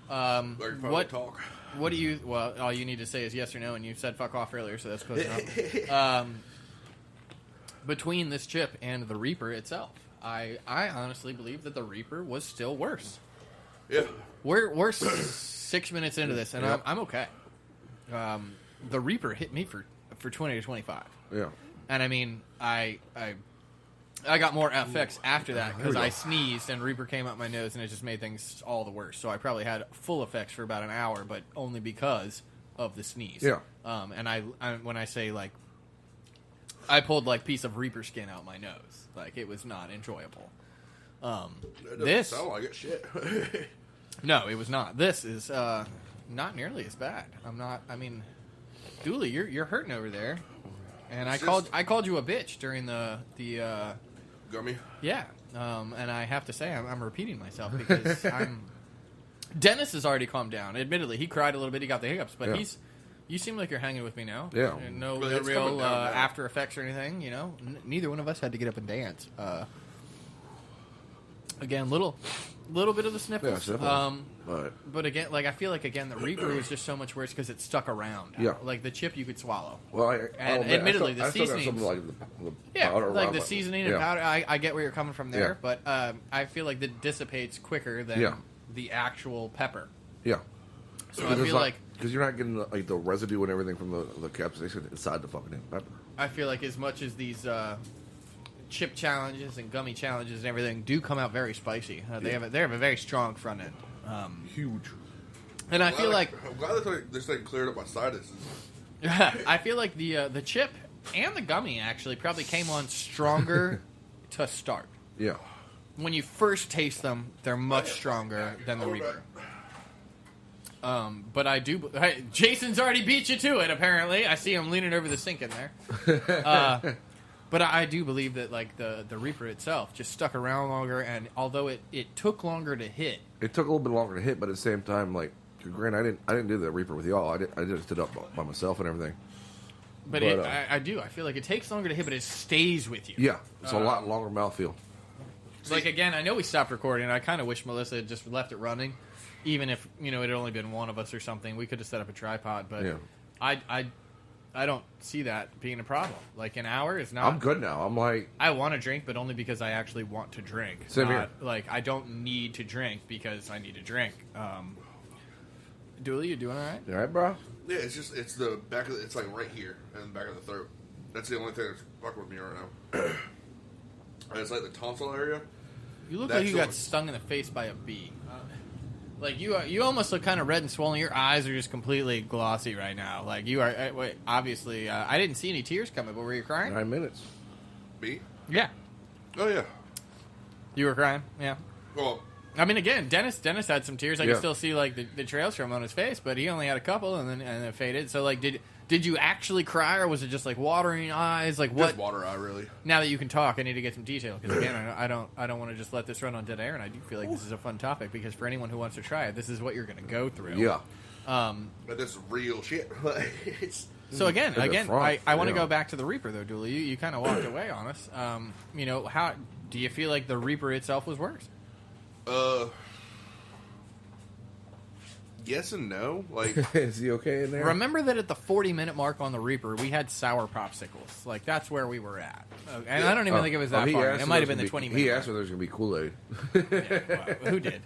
What talk? What do you? Well, all you need to say is yes or no, and you said fuck off earlier, so that's close enough. Between this chip and the Reaper itself, I honestly believe that the Reaper was still worse. Yeah. We're 6 minutes into this, and Yep. I'm okay. The Reaper hit me for 20 to 25, Yeah. and I mean I got more effects after that because I sneezed and Reaper came out my nose and it just made things all the worse. So I probably had full effects for about an hour, but only because of the sneeze. Yeah. And I when I say, like, I pulled like piece of Reaper skin out my nose, like, it was not enjoyable. It doesn't This sound like it. Shit. no, it was not. This is not nearly as bad. I'm not. I mean, Dooley, you're hurting over there, and I called you a bitch during the Gummy. yeah. And I have to say I'm repeating myself because Dennis has already calmed down. Admittedly, he cried a little bit. He got the hiccups, but Yeah. You seem like you're hanging with me now. Yeah. And no But it's real coming down now. after effects or anything, you know? Neither one of us had to get up and dance. Again, little bit of the sniffles. Yeah, But again, like, I feel like, again, the Reaper was just so much worse because it stuck around. Yeah. Like, the chip you could swallow. Well, admittedly, the I still got seasonings- something like the Yeah, powder like around the my- seasoning and yeah. powder. I get where you're coming from there, Yeah. but I feel like that dissipates quicker than Yeah. the actual pepper. Yeah. So I feel like because you're not getting like the residue and everything from the capsaicin inside the fucking pepper. as much as these chip challenges and gummy challenges and everything do come out very spicy. They have a very strong front end. Huge. And I feel like I'm glad that this thing cleared up my sinuses. I feel like the chip and the gummy actually probably came on stronger to start. Yeah. When you first taste them, they're much stronger than the Reaper. But I do. Hey, Jason's already beat you to it. Apparently, I see him leaning over the sink in there. But I do believe that like the Reaper itself just stuck around longer, and although it took longer to hit, It took a little bit longer to hit, but at the same time, like, granted, I didn't do the Reaper with y'all. I just did it up by myself and everything. but I do. I feel like it takes longer to hit, but it stays with you. Yeah, it's a lot longer mouthfeel. Like, again, I know we stopped recording. I kind of wish Melissa had just left it running, even if it had only been one of us or something. We could have set up a tripod, but Yeah. I don't see that being a problem. Like, an hour is not. I'm good now. I'm like, I want to drink, but only because I actually want to drink. Same Not, here. Like, I don't need to drink because I need to drink. Dooley, you doing all right? you all right, bro? Yeah, it's the back of it's like right here in the back of the throat. That's the only thing that's fucking with me right now. And it's like the tonsil area. You look That's like you the got one. stung in the face by a bee. Like, you almost look kind of red and swollen. Your eyes are just completely glossy right now. Like, you are. Wait, obviously, I didn't see any tears coming, but were you crying? 9 minutes. Me? Yeah. Oh yeah. You were crying? Yeah. Well, I mean, again, Dennis had some tears. I Yeah. can still see like the trails from on his face, but he only had a couple, and then it faded. So, like, did you actually cry, or was it just like watering eyes? Like, what? just water eye really. Now that you can talk, I need to get some detail because again, I don't want to just let this run on dead air, and I do feel like this is a fun topic because for anyone who wants to try it, this is what you're going to go through. Yeah. But this is real shit. It's So again, Look at the front, I want to yeah. go back to the Reaper though, Dooley. You kind of walked away on us. How do you feel like the Reaper itself was worse? yes and no. Like Is he okay in there? Remember that at the 40-minute mark on the Reaper, we had sour popsicles. Like, that's where we were at. And I don't even think it was that far. It might have been the 20-minute He asked if there's going to be Kool-Aid. Who did?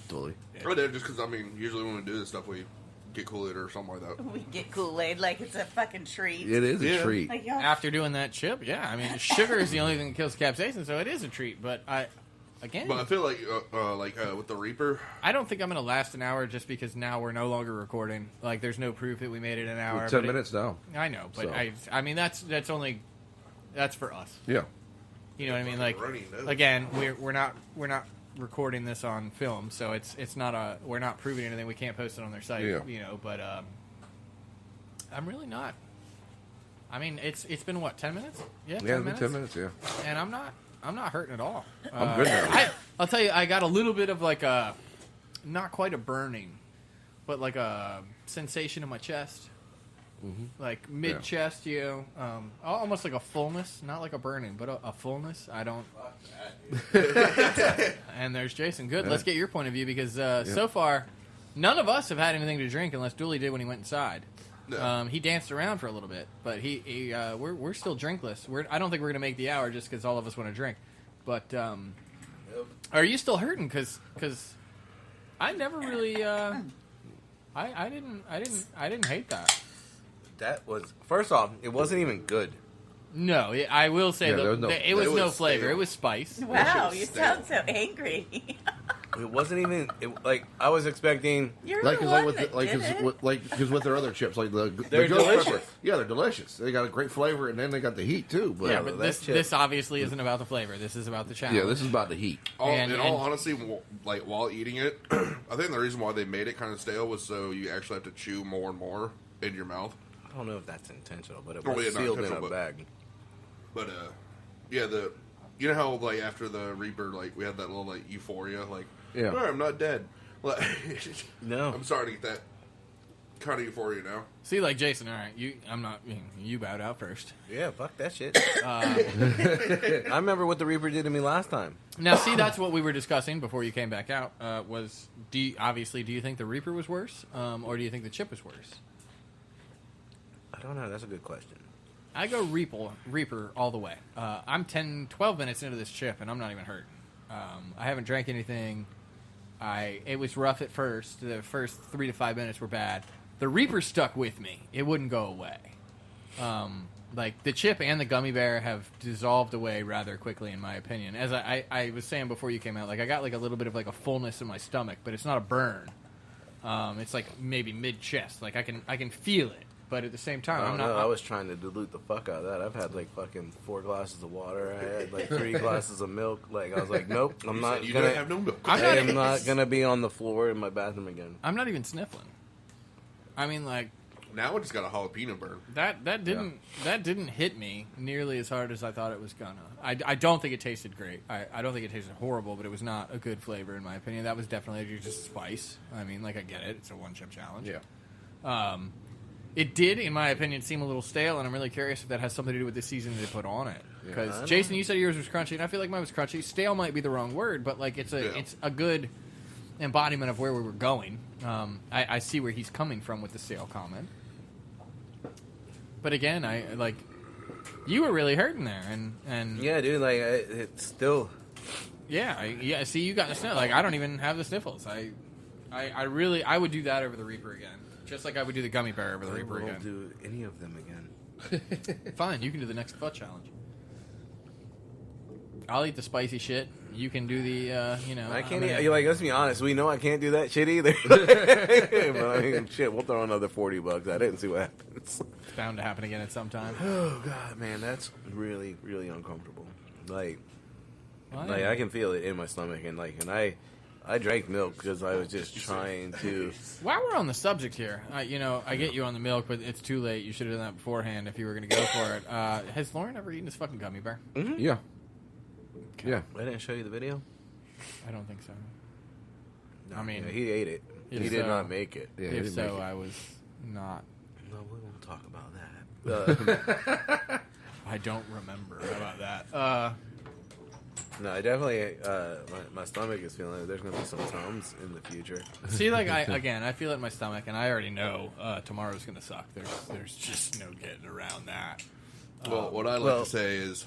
Totally. I did just because I mean usually when we do this stuff we get Kool-Aid or something like that. We get Kool-Aid like it's a fucking treat. It is a Yeah. treat. Like, y'all After doing that chip, yeah. I mean, sugar is the only thing that kills capsaicin, so it is a treat. But But I feel like with the Reaper, I don't think I'm going to last an hour just because now we're no longer recording. Like, there's no proof that we made it an hour. We're 10 but minutes now. I know, but So. I mean, that's for us. Yeah. You know what I mean? Like, running, no. again, we're not recording this on film, so it's not we're not proving anything. We can't post it on their site, Yeah. But I'm really not. I mean, it's been what 10 minutes? Yeah, 10 Yeah, it's minutes. been 10 minutes, yeah. And I'm not hurting at all. I'm good now. I'll tell you, I got a little bit of like a, not quite a burning, but like a sensation in my chest. Like mid chest, almost like a fullness, not like a burning, but a fullness. I don't. And there's Jason. Good. Let's get your point of view because so far, none of us have had anything to drink unless Dooley did when he went inside. No. He danced around for a little bit, but we're still drinkless. I don't think we're gonna make the hour just because all of us want to drink. But are you still hurting? Because I never really I didn't hate that. That was first off, it wasn't even good. No, I will say Yeah, there was no- it was it no was flavor. stale. It was spice. Wow, shit you stale. sound so angry. It wasn't even like I was expecting. You're Like, the cause one with that like, did it. cause with their other chips, like the They're ghost delicious. pepper. Yeah, they're delicious. They got a great flavor, and then they got the heat too. But Yeah, but that chip- this obviously isn't about the flavor. This is about the challenge. yeah, this is about the heat. And- all honesty, like while eating it, I think the reason why they made it kind of stale was so you actually have to chew more and more in your mouth. I don't know if that's intentional, but it Oh, was yeah, not sealed in a intentional, but- bag. But yeah, you know how like after the Reaper, like we had that little like euphoria, like Yeah. "Oh, I'm not dead. Like, No. I'm sorry to get that kind of euphoria now. See, like Jason, all right, you bowed out first. Yeah, fuck that shit. I remember what the Reaper did to me last time. Now, see, that's what we were discussing before you came back out. Do you think the Reaper was worse, or do you think the chip was worse? I don't know. That's a good question. I go Reaper all the way. I'm 12 minutes into this chip, and I'm not even hurt. I haven't drank anything. It was rough at first. The first 3 to 5 minutes were bad. The Reaper stuck with me. It wouldn't go away. Like, the chip and the gummy bear have dissolved away rather quickly, in my opinion. As I was saying before you came out, like, I got, like, a little bit of, like, a fullness in my stomach, but it's not a burn. It's, like, maybe mid-chest. Like, I can feel it. But at the same time, I was trying to dilute the fuck out of that. I've had like fucking 4 glasses of water. I had like 3 glasses of milk. Like I was like, nope, I'm not gonna have no milk. I am not gonna be on the floor in my bathroom again. I'm not even sniffling. I mean, like now I just got a jalapeno burn. That didn't hit me nearly as hard as I thought it was gonna. I don't think it tasted great. I don't think it tasted horrible, but it was not a good flavor in my opinion. That was definitely just spice. I mean, like I get it. It's a 1-chip challenge. Yeah. It did, in my opinion, seem a little stale, and I'm really curious if that has something to do with the seasoning they put on it. Because Jason, you said yours was crunchy, and I feel like mine was crunchy. Stale might be the wrong word, but like it's a good embodiment of where we were going. I see where he's coming from with the stale comment. But again, you were really hurting there, and yeah, dude, like it's still. Yeah. See, you got the sniffles. Like I don't even have the sniffles. I would do that over the Reaper again. Just like I would do the gummy bear over the Reaper again. I won't do any of them again. Fine, you can do the next butt challenge. I'll eat the spicy shit. You can do the, I can't eat. Like, let's be honest. We know I can't do that shit either. But I mean, shit, we'll throw another $40 at it and see what happens. It's bound to happen again at some time. Oh God, man, that's really, really uncomfortable. Like I can feel it in my stomach, and I drank milk because I was just trying to. While we're on the subject here, I get you on the milk, but it's too late. You should have done that beforehand if you were going to go for it. Has Lauren ever eaten this fucking gummy bear? Mm-hmm. Yeah. Okay. Yeah. I didn't show you the video? I don't think so. No, I mean, he ate it. He did not make it. Yeah, if so, I was not. No, we won't talk about that. I don't remember about that. No, I definitely. My stomach is feeling like there's going to be some Tums in the future. See, like I feel it in my stomach, and I already know tomorrow's going to suck. There's just no getting around that. Well, what I like to say is,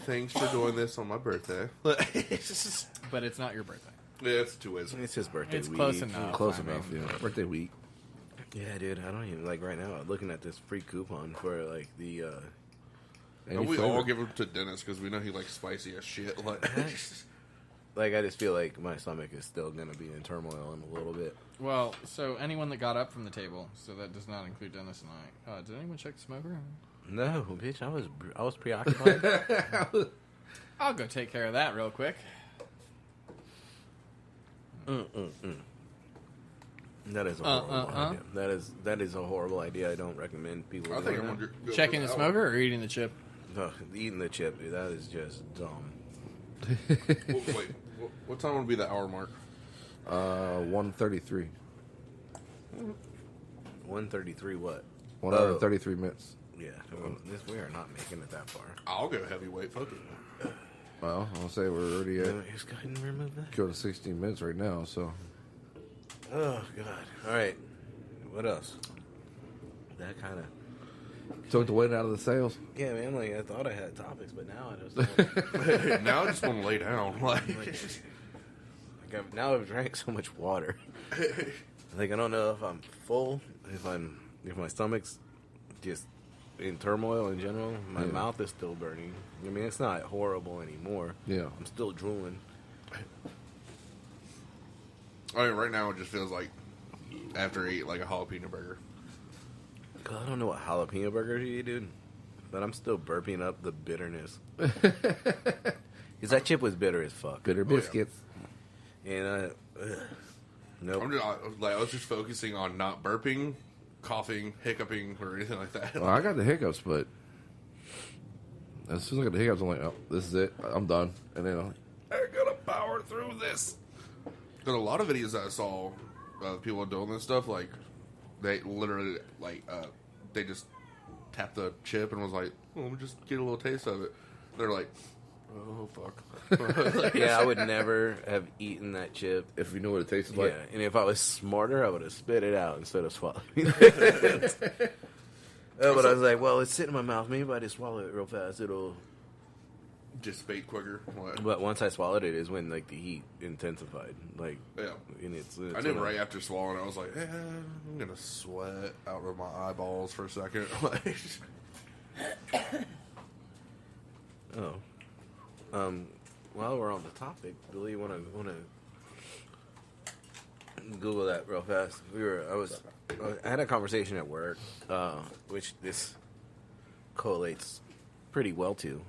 thanks for doing this on my birthday. But it's not your birthday. Yeah, it's 2 ways. It's his birthday It's week. close enough. Close enough, yeah. Birthday week. Yeah, dude, I don't even, right now, I'm looking at this free coupon for, the, And we all give them to Dennis because we know he likes spicy as shit. I just feel like my stomach is still going to be in turmoil in a little bit. Well, so anyone that got up from the table, so that does not include Dennis and I. Did anyone check the smoker? No, bitch, I was preoccupied. I'll go take care of that real quick. That is a horrible idea. That is a horrible idea. I don't recommend people. I think I'm going to checking the smoker or eating the chip. No, eating the chip, dude. That is just dumb. Wait, what time would be the hour mark? 1:33. 1:33. What? 1 hour and 33 minutes. Yeah, we are not making it that far. I'll go heavyweight. Fuck it. Well, I'll say we're already at. Just go ahead and remove that. Go to 16 minutes right now, so. Oh God! All right, what else? That kind of took the weight out of the sails. Yeah, man. I thought I had topics, but now I just now I just want to lay down. Now I've drank so much water. I don't know if I'm full, if my stomach's just in turmoil in general. My mouth is still burning. I mean, it's not horrible anymore. Yeah, I'm still drooling. I mean, right now it just feels like after I eat a jalapeno burger. God, I don't know what jalapeno burgers you eat, dude, but I'm still burping up the bitterness. Because that chip was bitter as fuck. Bitter biscuits. And nope. I was just focusing on not burping, coughing, hiccuping, or anything like that. Well, I got the hiccups, but as soon as I got the hiccups, I'm like, oh, this is it. I'm done. And then I'm like, I gotta power through this. There's a lot of videos that I saw of people doing this stuff, they literally like they just tapped the chip and was like, well, let me just get a little taste of it. They're like, oh fuck. Yeah, I would never have eaten that chip if you knew what it tasted like. Yeah, and if I was smarter, I would have spit it out instead of swallowing it. But I was like, well, it's sitting in my mouth. Maybe if I just swallow it real fast, it'll dissipate quicker. What? But once I swallowed it is when like the heat intensified. Like, yeah, and it's I knew right after swallowing, I was like, I'm gonna sweat out of my eyeballs for a second. While we're on the topic, Billy, you want to Google that real fast? I had a conversation at work, which this correlates pretty well to.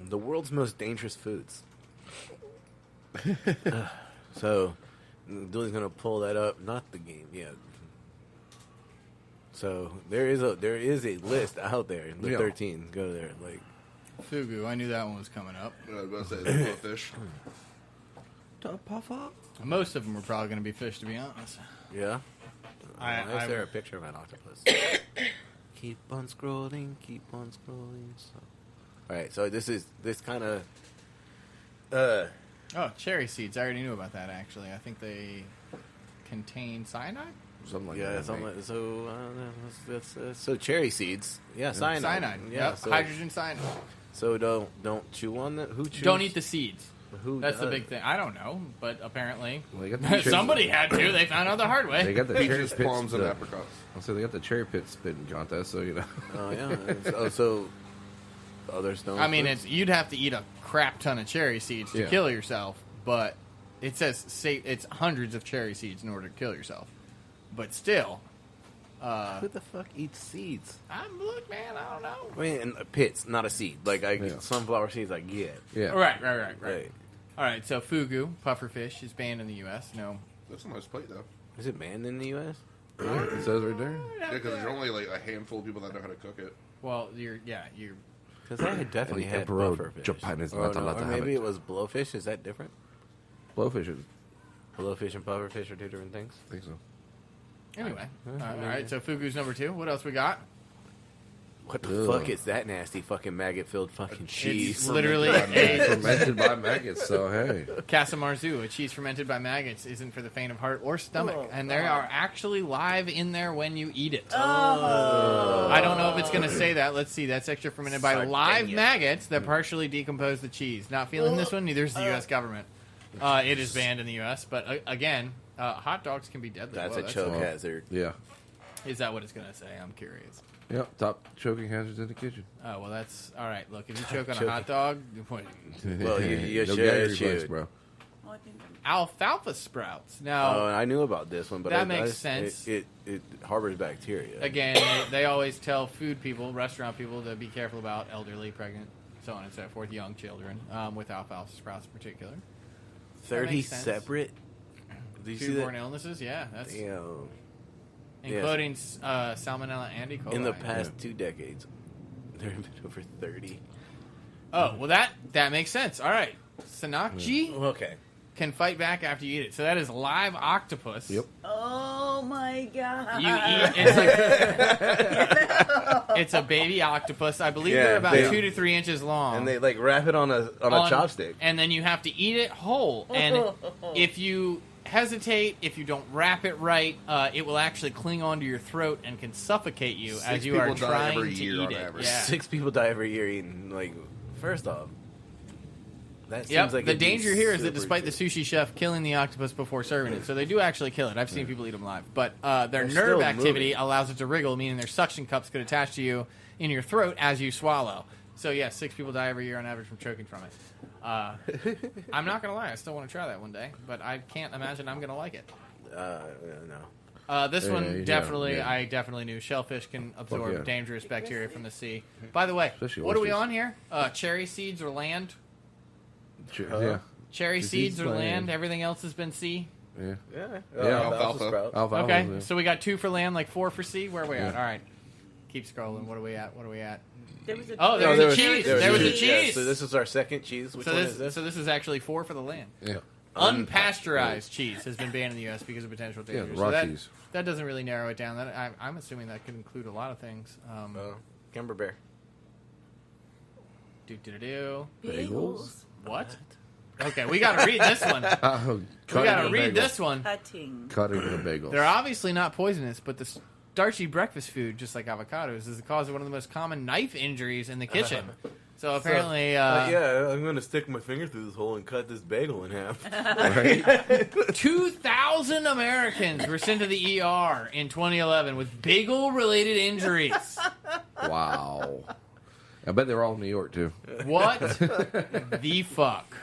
The world's most dangerous foods. So, Billy's gonna pull that up. Not the game yet. So there is a list out there. The 13. Go there, like. Fugu, I knew that one was coming up. I was about to say the fish. Most of them are probably going to be fish, to be honest. Yeah. Is there a picture of an octopus? Keep on scrolling. So. All right, so this kind of. Oh, cherry seeds. I already knew about that. Actually, I think they contain cyanide. Something like yeah, that. Something like, so cherry seeds. Yeah, cyanide. Cyanide. Yeah, yep. so, Hydrogen cyanide. So don't chew on that. Who chews? Don't eat the seeds. Who That's does? the big thing. I don't know, but apparently Well, somebody had to. They found out the hard way. They got the cherry Peaches, pit plums, and spit. apricots. I'll say they got the cherry pit spitting contest, so you know. Oh yeah. So others don't. I mean, you'd have to eat a crap ton of cherry seeds to kill yourself, but it says it's hundreds of cherry seeds in order to kill yourself. But still, who the fuck eats seeds? Look, man, I don't know. I mean, pits, not a seed. Like sunflower seeds, I get. Yeah. Right. All right, so fugu, pufferfish, is banned in the U.S. No. That's a nice plate, though. Is it banned in the U.S.? Yeah, it says right there. Yeah, because there's only like a handful of people that know how to cook it. Well, you're. Because I had definitely had Emperor pufferfish. Japan is or not allowed to have maybe it. it was blowfish. Is that different? Blowfish is. Blowfish and pufferfish are two different things. I think so. Anyway, all right. So fugu's number 2. What else we got? What the fuck is that nasty fucking maggot-filled fucking cheese? It's literally Fermented by maggots, so hey. Casamarzu, a cheese fermented by maggots, isn't for the faint of heart or stomach, and they are actually live in there when you eat it. I don't know if it's going to say that. Let's see. That's extra fermented by live maggots that partially decompose the cheese. Not feeling this one. Neither is the U.S. government. It is banned in the U.S., but again, hot dogs can be deadly. That's a choke hazard. Yeah. Is that what it's going to say? I'm curious. Yep, top choking hazards in the kitchen. Oh, well, that's... All right, look, if you choke on a hot dog... Well, you should. Bro. Alfalfa sprouts. Now, I knew about this one, but that makes sense. It harbors bacteria. Again, they always tell food people, restaurant people, to be careful about elderly, pregnant, so on and so forth, young children, with alfalfa sprouts in particular. 30 separate... Foodborne illnesses? Yeah, that's... Damn. Including Salmonella and E. coli. In the past 2 decades, there have been over 30. Oh, well, that makes sense. All right. Sanakji can fight back after you eat it. So that is live octopus. Yep. Oh, my God. You eat... It's a baby octopus. I believe they're about 2 to 3 inches long. And they, like, wrap it on a chopstick. And then you have to eat it whole. And if you... hesitate, if you don't wrap it right, it will actually cling onto your throat and can suffocate you as you are trying to eat it. Yeah. 6 people die every year eating, like, first off. That Yep. seems like the danger here is that despite the sushi chef killing the octopus before serving it, so they do actually kill it. I've seen people eat them live. But their nerve activity allows it to wriggle, meaning their suction cups could attach to you in your throat as you swallow. So, yeah, 6 people die every year on average from choking from it. I'm not going to lie. I still want to try that one day, but I can't imagine I'm going to like it. No. This one, definitely, I definitely knew. Shellfish can absorb dangerous bacteria from the sea. By the way, what are we on here? Cherry seeds or land? Cherry seeds or land. Everything else has been sea? Yeah. Alfalfa. Okay, so we got 2 for land, like 4 for sea. Where are we at? All right. Keep scrolling. What are we at? There was a there was a cheese. There was a cheese. So this is our second cheese. Which one is this? So this is actually 4 for the land. Yeah. Unpasteurized cheese has been banned in the U.S. because of potential dangers. raw So cheese. that doesn't really narrow it down. I'm assuming that could include a lot of things. Camembert. Do. Bagels? What? Okay, we got to read this one. We got to read this one. Cutting the bagels. They're obviously not poisonous, but the starchy breakfast food, just like avocados, is the cause of one of the most common knife injuries in the kitchen. So apparently, yeah, I'm gonna stick my finger through this hole and cut this bagel in half. Right? 2,000 Americans were sent to the ER in 2011 with bagel-related injuries. Wow. I bet they were all in New York, too. What the fuck?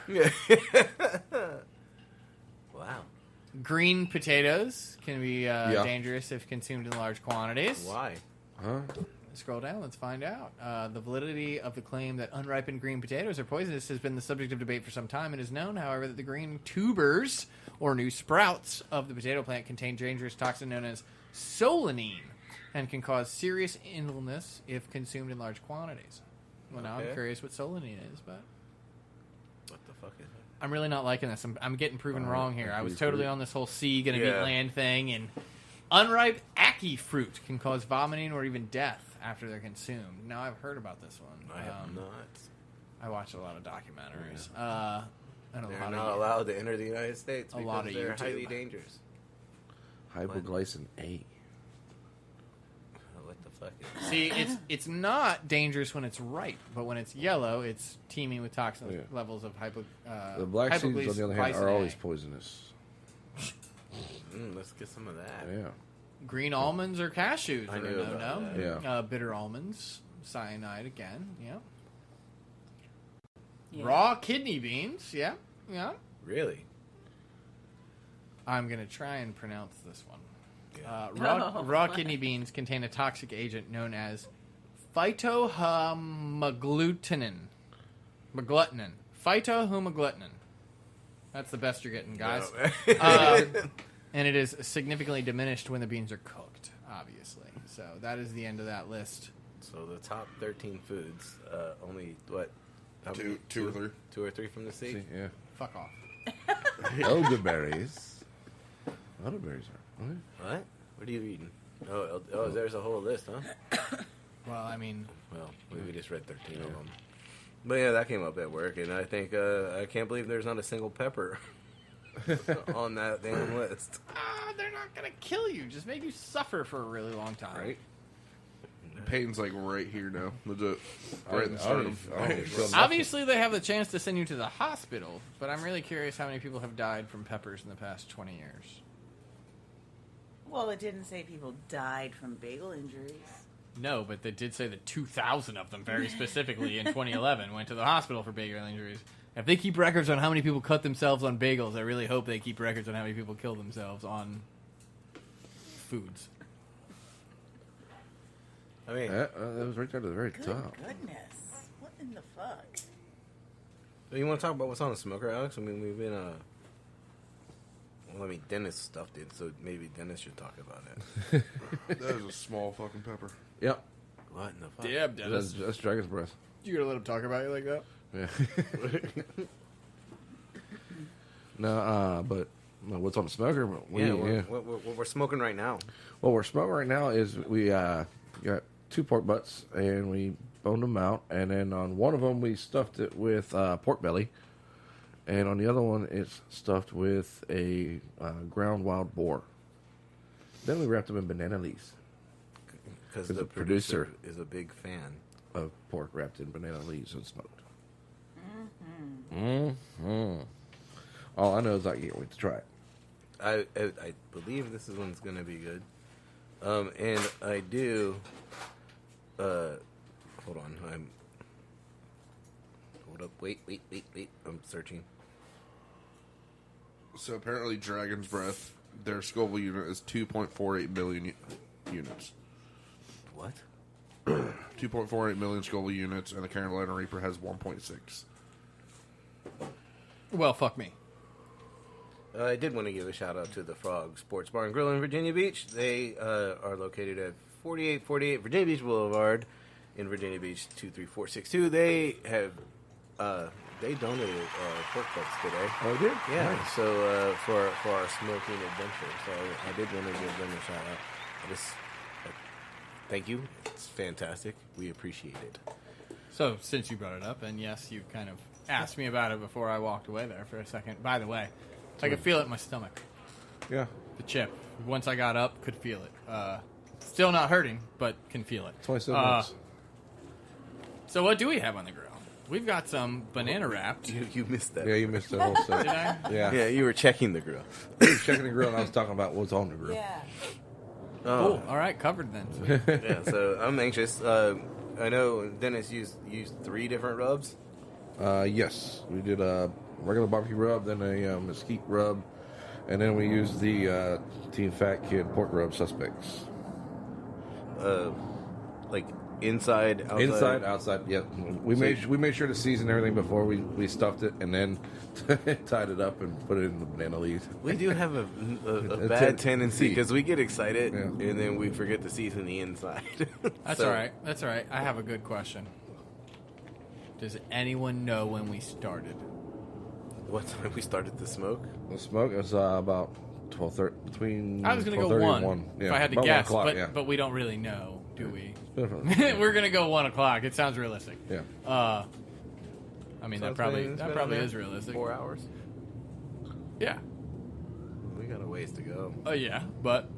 Wow. Green potatoes can be dangerous if consumed in large quantities. Why? Huh? Scroll down, let's find out. The validity of the claim that unripened green potatoes are poisonous has been the subject of debate for some time. It is known, however, that the green tubers, or new sprouts, of the potato plant contain dangerous toxin known as solanine and can cause serious illness if consumed in large quantities. Well, now I'm curious what solanine is, but... What the fuck is it? I'm really not liking this. I'm getting proven wrong here. I was totally on this whole sea gonna meet land thing, and unripe ackee fruit can cause vomiting or even death after they're consumed. Now, I've heard about this one. I have not. I watch a lot of documentaries. And They're not allowed to enter the United States because they're highly dangerous. Hypoglycin A. What the fuck is that? See, it's not dangerous when it's ripe, but when it's yellow, it's teeming with toxin levels of the black seeds, on the other hand, are always poisonous. Let's get some of that. Yeah. Green almonds or cashews I are knew a about no-no. that. Yeah. Bitter almonds, cyanide again. Yeah. Yeah. Raw kidney beans. Yeah. Really? I'm going to try and pronounce this one. Raw kidney beans contain a toxic agent known as phytohemagglutinin. Phytohemagglutinin. That's the best you're getting, guys. And it is significantly diminished when the beans are cooked, obviously. So that is the end of that list. So the top 13 foods, only, what? Two or three. 2 or 3 from the sea? Yeah. Fuck off. Elderberries. Elderberries are. What? What are you reading? Oh, there's a whole list, huh? Well, I mean... Well, we just read 13 of them. But yeah, that came up at work, and I think, I can't believe there's not a single pepper on that damn list. They're not going to kill you. Just make you suffer for a really long time. Right? Pain's like right here now. Legit. Right in the sternum. Obviously, they have the chance to send you to the hospital, but I'm really curious how many people have died from peppers in the past 20 years. Well, it didn't say people died from bagel injuries. No, but they did say that 2,000 of them, very specifically, in 2011, went to the hospital for bagel injuries. If they keep records on how many people cut themselves on bagels, I really hope they keep records on how many people kill themselves on foods. I mean... that was right there to the very Good top. goodness. What in the fuck? So you want to talk about what's on the smoker, Alex? I mean, we've been, well, I mean, Dennis stuffed it, so maybe Dennis should talk about it. That is a small fucking pepper. Yep. What in the fuck? Yeah, Dennis. That's Dragon's Breath. You gonna let him talk about you like that? Yeah. No, but what's on the smoker? What we're smoking right now. What we're smoking right now is we got 2 pork butts, and we boned them out, and then on one of them we stuffed it with pork belly, and on the other one it's stuffed with a ground wild boar. Then we wrapped them in banana leaves. Because the producer is a big fan of pork wrapped in banana leaves and smoked. Mm-hmm. All I know is I can't wait to try it. I believe this is one's going to be good. And I do... hold on. Hold up. Wait. I'm searching. So apparently Dragon's Breath, their Scoville unit is 2.48 million units. What? 2.48 million Scoville units, and the Carolina Reaper has 1.6. Well, fuck me. I did want to give a shout out to the Frog Sports Bar and Grill in Virginia Beach. They are located at 4848 Virginia Beach Boulevard in Virginia Beach 23462. They have they donated pork butts today. Oh, they did? Yeah. Nice. So for our smoking adventure, so I did want to give them a shout out. Thank you. It's fantastic. We appreciate it. So, since you brought it up, and yes, you kind of asked me about it before I walked away there for a second. By the way, I could feel it in my stomach. Yeah. The chip. Once I got up, could feel it. Still not hurting, but can feel it. 27 minutes. So what do we have on the grill? We've got some banana wrapped. You missed that. Yeah, you missed that whole set. Did I? Yeah. Yeah, you were checking the grill. I was checking the grill, and I was talking about what's on the grill. Yeah. Cool. All right, covered then. Yeah, so I'm anxious. I know Dennis used 3 different rubs. Yes. We did a regular barbecue rub, then a mesquite rub, and then we used the Team Fat Kid pork rub suspects. Like inside, outside. Inside, outside. Yep. We made sure to season everything before we stuffed it, and then tied it up and put it in the banana leaves. We do have a bad tendency because we get excited and then we forget to season the inside. That's all right. That's all right. I have a good question. Does anyone know when we started? What time we started to smoke? The smoke is about 12:30 between. I was going to go 12:30 1 and if I had to about guess, 1 o'clock, but we don't really know, do we? Yeah. We're going to go 1 o'clock. It sounds realistic. Yeah. I mean, that probably is realistic. 4 hours. Yeah. We got a ways to go. Yeah, but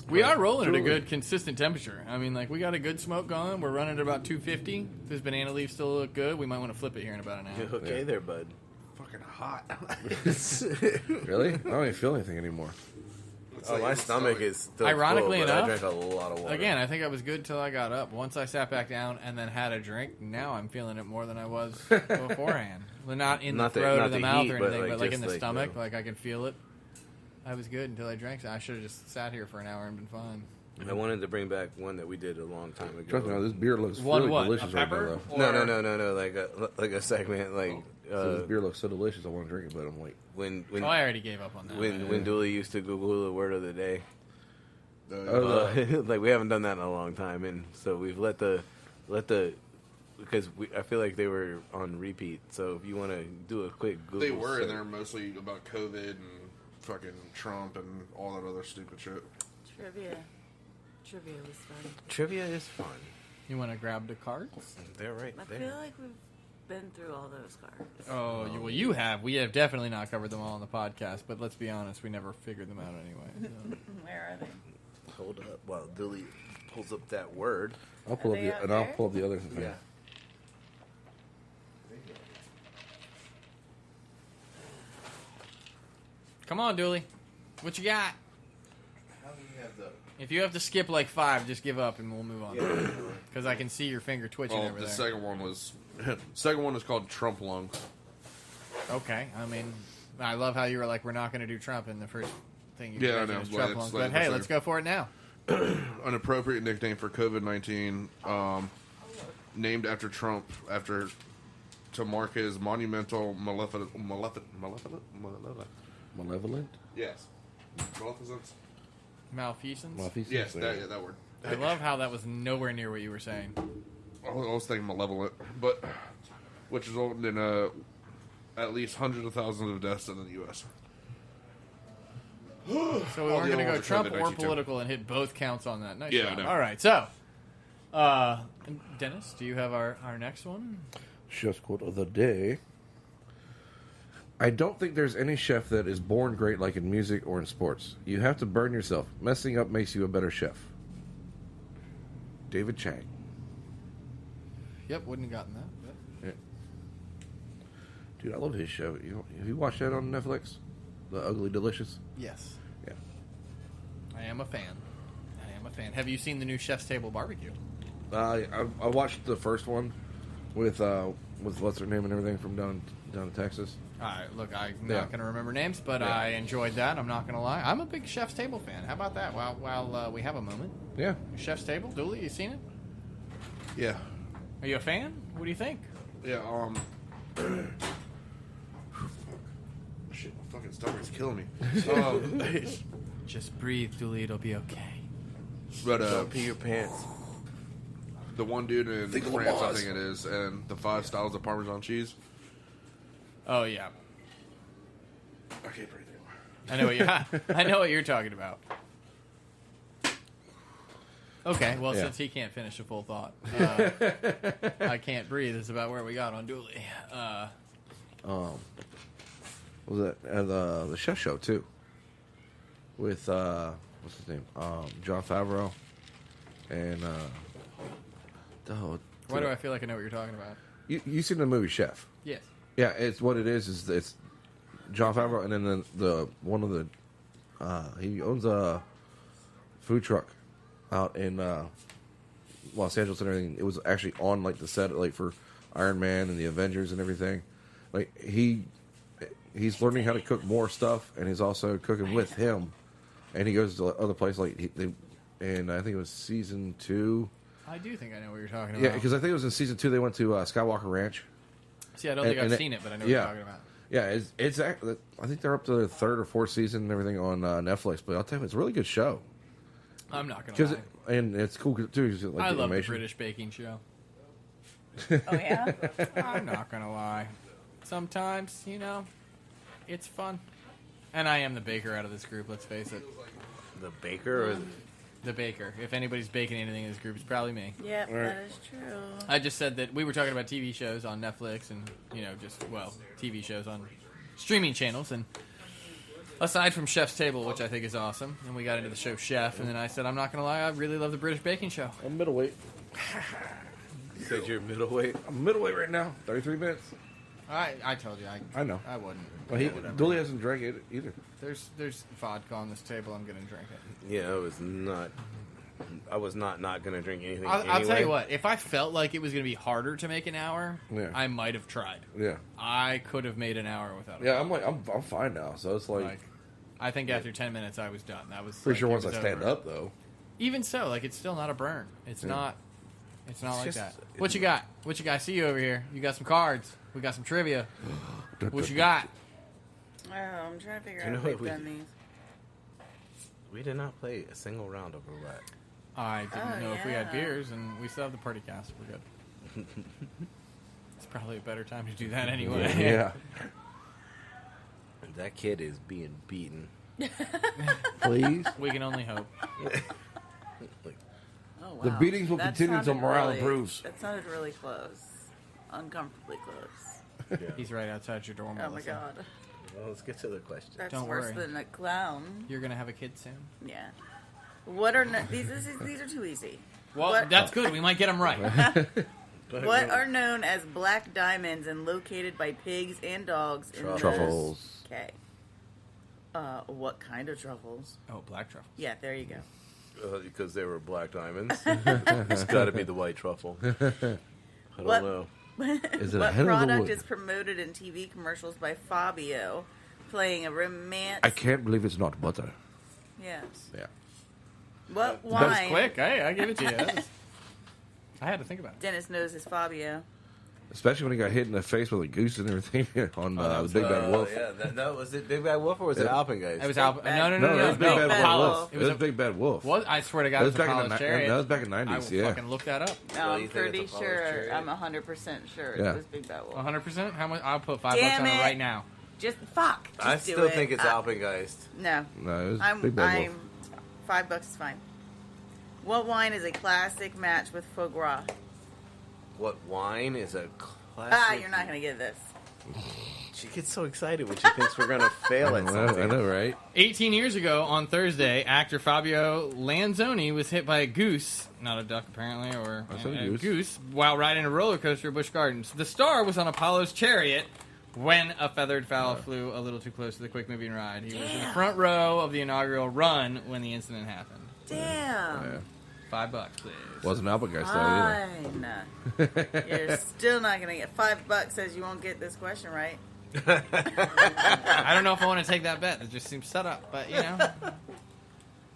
we are rolling at a good, consistent temperature. I mean, like, we got a good smoke going. We're running at about 250. This banana leaf still look good. We might want to flip it here in about an hour. Okay, there, bud. Fucking hot. Really? I don't even feel anything anymore. My stomach is still Ironically full, but enough, I drank a lot of water. Again, I think I was good till I got up. Once I sat back down and then had a drink, now I'm feeling it more than I was beforehand. Well, not in the throat or the mouth heat, or anything, but like in just the stomach. Like I can feel it. I was good until I drank. I should have just sat here for an hour and been fine. I wanted to bring back one that we did a long time ago. Trust me, this beer looks One really what? delicious A right pepper? now, though. No. Like a segment. Like So this beer looks so delicious, I want to drink it, but I'm like, when I already gave up on that. when Dooley used to Google the word of the day. Oh, Like we haven't done that in a long time, and so we've let the because I feel like they were on repeat. So if you want to do a quick Google, They were, search. and they're mostly about COVID and fucking Trump and all that other stupid shit. Trivia was fun. Trivia is fun. You want to grab the cards? They're right I there. feel like we've been through all those cards. Oh, well, you have. We have definitely not covered them all on the podcast, but let's be honest, we never figured them out anyway. So. Where are they? Hold up while Dooley pulls up that word. I'll pull Are up they the out and I'll there? pull up the other thing. Yeah. Come on, Dooley. What you got? How do you have the? If you have to skip like 5, just give up and we'll move on. Because I can see your finger twitching Oh, over the there. second one is called Trump lung. Okay, I mean, I love how you were like, we're not going to do Trump in the first thing you Yeah, I mentioned know, is but Trump it's lung. like But hey, the let's same. go for it now. An appropriate nickname for COVID-19, named after Trump, to mark his monumental malevolent. Yes, maleficence. Malfeasance? Malfeasance, Yes, yeah. that word. I love how that was nowhere near what you were saying. I was thinking malevolent, but which resulted in at least hundreds of thousands of deaths in the U.S. So we All weren't the going to other go ones are Trump or COVID-19 too. political and hit both counts on that. Nice Yeah, job. I know. All right, so Dennis, do you have our next one? Chef's quote of the day. I don't think there's any chef that is born great like in music or in sports. You have to burn yourself. Messing up makes you a better chef. David Chang. Yep, wouldn't have gotten that. But. Yeah. Dude, I love his show. Have you watched that on Netflix? The Ugly Delicious? Yes. Yeah. I am a fan. Have you seen the new Chef's Table Barbecue? I watched the first one with what's her name and everything from down in Texas. All right, look, I'm not going to remember names, but I enjoyed that. I'm not going to lie. I'm a big Chef's Table fan. How about that? While we have a moment. Yeah. Chef's Table, Dooley, you seen it? Yeah, Are you a fan? What do you think? yeah. Shit, my fucking stomach is killing me. Just breathe, Dooley. It'll be okay. But Don't pee your pants. The one dude in France, I think it is, and the 5 styles of Parmesan cheese. Oh yeah, I can't breathe anymore. I know what you. I know what you're talking about. Okay, well, since he can't finish a full thought, I can't breathe. It's about where we got on Dooley. What was that? The chef show too, with what's his name? Jon Favreau, and why do I feel like I know what you're talking about? you seen the movie Chef? Yes. Yeah, it's what it is it's Jon Favreau, and then the one of the he owns a food truck out in Los Angeles and everything. It was actually on like the set like for Iron Man and the Avengers and everything. Like he's learning how to cook more stuff, and he's also cooking with him. And he goes to other places and I think it was season 2. I do think I know what you're talking about. Yeah, because I think it was in season 2 they went to Skywalker Ranch. See, I don't think I've seen it, but I know what you're talking about. Yeah, it's I think they're up to the 3rd or 4th season and everything on Netflix. But I'll tell you, it's a really good show. I'm not gonna lie. And it's cool too. Like I the love the animation. British baking show. Oh yeah. I'm not gonna lie. Sometimes, it's fun. And I am the baker out of this group. Let's face it. The baker or The baker. If anybody's baking anything in this group, it's probably me. Yep, that is true. I just said that we were talking about TV shows on Netflix and, TV shows on streaming channels. And aside from Chef's Table, which I think is awesome, and we got into the show Chef, and then I said, I'm not going to lie, I really love the British baking show. I'm middleweight. You said you're middleweight? I'm middleweight right now. 33 minutes. I told you. I know. I wouldn't. Well, Dooley hasn't drank it either. There's vodka on this table. I'm going to drink it. Yeah, I was not going to drink anything. I'll tell you what. If I felt like it was going to be harder to make an hour, I might have tried. Yeah. I could have made an hour without it. Yeah, I'm fine now. So it's like I think after 10 minutes I was done. That was pretty sure once I stand up though. Even so, it's still not a burn. It's not like just, that. What you got? I see you over here. You got some cards. We got some trivia. What you got? Oh, I'm trying to figure out if we've done these. We did not play a single round of roulette. I didn't know if we had beers, and we still have the party cast. We're good. It's probably a better time to do that anyway. Yeah. That kid is being beaten. Please. We can only hope. Oh, wow. The beatings will That continue until sounded morale really- improves. That sounded really close. Uncomfortably close. He's right outside your door. Oh my Melissa. god. Well, let's get to the question. That's Don't worse worry. than a clown. You're gonna have a kid soon. Yeah. What are these are too easy. Well, What- that's good. We might get them right. What are known as black diamonds and located by pigs and dogs in Truffles. Okay. What kind of truffles? Oh, black truffles. Yeah, there you go. Because they were black diamonds. It's got to be the white truffle. I don't What- know. Is it a What head or the product wood? is promoted in TV commercials by Fabio, playing a romance? I can't believe it's not butter. Yes. Yeah. What That was wine? quick. Hey, I give it to you. I had to think about it. Dennis knows his Fabio. Especially when he got hit in the face with a goose and everything on the Big Bad Wolf. Yeah, that was it. Big Bad Wolf or was it Alpengeist? It was Alp. Bad- No, No, that was Big Big Bad Bad Wolf. Wolf. It was Big Bad Wolf. What? I swear to God, That it was was back in Apollo's the Chariot. that was back in the I will 90s. Yeah. fucking look that up. No, Well, I'm you think pretty it's Apollo's sure. Chariot? I'm 100% sure Yeah. it was Big Bad Wolf. 100%. How much? I'll put $5 Damn on it it. right now. Just fuck. Just I do still it. think it's Alpengeist. No. No, it was I'm. Big Bad Wolf. $5 is fine. What wine is a classic match with foie gras? What wine is a classic? You're not gonna get this. She gets so excited when she thinks we're gonna fail at something. I know, right? 18 years ago on Thursday, actor Fabio Lanzoni was hit by a goose, not a duck apparently, or I said a goose. goose, while riding a roller coaster at Busch Gardens. The star was on Apollo's Chariot when a feathered fowl flew a little too close to the quick moving ride. He was in the front row of the inaugural run when the incident happened. Damn. Yeah. $5, please. Wasn't Alpengeist though either. Fine. You're still not gonna get $5. Says you won't get this question right. I don't know if I want to take that bet. It just seems set up, but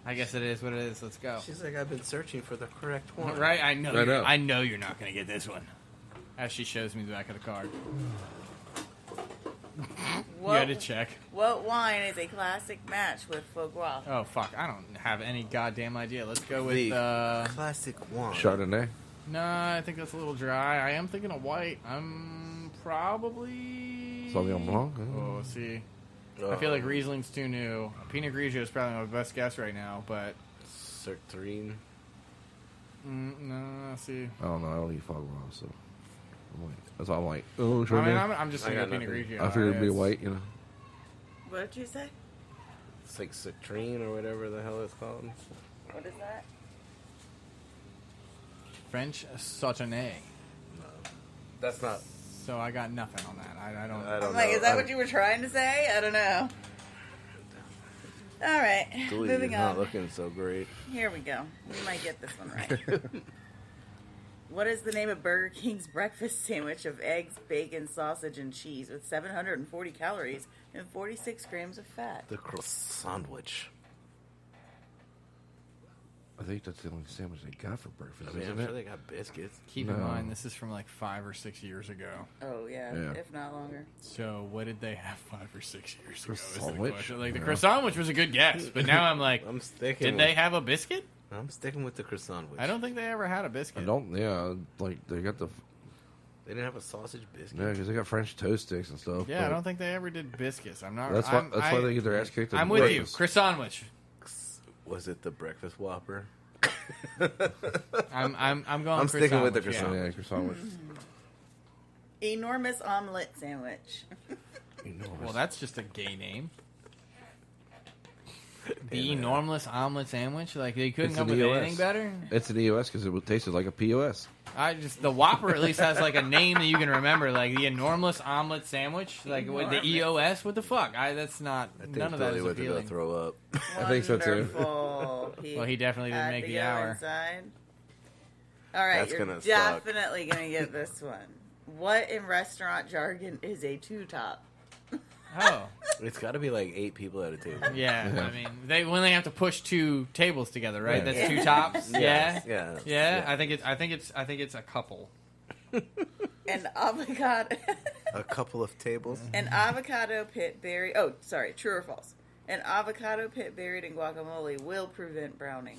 I guess it is what it is. Let's go. She's like, I've been searching for the correct one. Right? I know. I know. I know you're not going to get this one. As she shows me the back of the card. You had to check. What wine is a classic match with foie gras? Oh fuck! I don't have any goddamn idea. Let's go with The classic wine. Chardonnay. No, I think that's a little dry. I am thinking of white. I'm probably... Sauvignon Blanc? Oh, see. I feel like Riesling's too new. Pinot Grigio is probably my best guess right now, but... Citrine. No, see. I don't know. I don't eat foie gras, so... That's all I'm like, oh, I sure. mean, I'm just thinking of Pinot Grigio. I figured it'd be white, you know. What did you say? It's like citrine or whatever the hell it's called. What is that? French Sauternes. No. That's not... So I got nothing on that. I don't I don't I'm like, know. is that what you were trying to say? I don't know. All right, Dewey moving is on. not looking so great. Here we go. We might get this one right. What is the name of Burger King's breakfast sandwich of eggs, bacon, sausage, and cheese with 740 calories and 46 grams of fat? The croissant sandwich. I think that's the only sandwich they got for breakfast, I mean, isn't I'm it? sure they got biscuits. Keep in No. mind, this is from like 5 or 6 years ago. Oh, yeah, Yeah. if not longer. So what did they have 5 or 6 years ago? Is the Croissant-wich? question. Like the Yeah. croissant, which was a good guess, but now I'm like, I'm sticking. did they have a biscuit? I'm sticking with the croissant sandwich. I don't think they ever had a biscuit. I don't, yeah, like, they got the, They didn't have a sausage biscuit. yeah, because they got French toast sticks and stuff. Yeah, I but don't think they ever did biscuits. I'm not. That's why they get their ass kicked. at I'm with you, breakfast. croissant sandwich. Was it the breakfast Whopper? I'm going. I'm sticking with the croissant croissant. Yeah, croissant sandwich. Enormous omelet sandwich. Well, that's just a gay name. The enormous omelet sandwich. Like they couldn't It's come an up with EOS. anything better. It's an EOS because it tasted like a POS. The Whopper at least has like a name that you can remember, like the enormous omelet sandwich. Like with the EOS. What the fuck? That's not. I think None of that Billy is went to go appealing. throw up. I think so, too. Wonderful. Well, he definitely didn't had make to the go hour. Inside. All right, That's you're gonna suck. definitely gonna get this one. What in restaurant jargon is a two-top? Oh, It's got to be like 8 people at a table. yeah. I mean, when they have to push 2 tables together, right? Yeah. That's 2 tops. Yeah. Yeah. I think it's a couple. An avocado. A couple of tables. An avocado pit buried. Oh, sorry. True or false? An avocado pit buried in guacamole will prevent browning.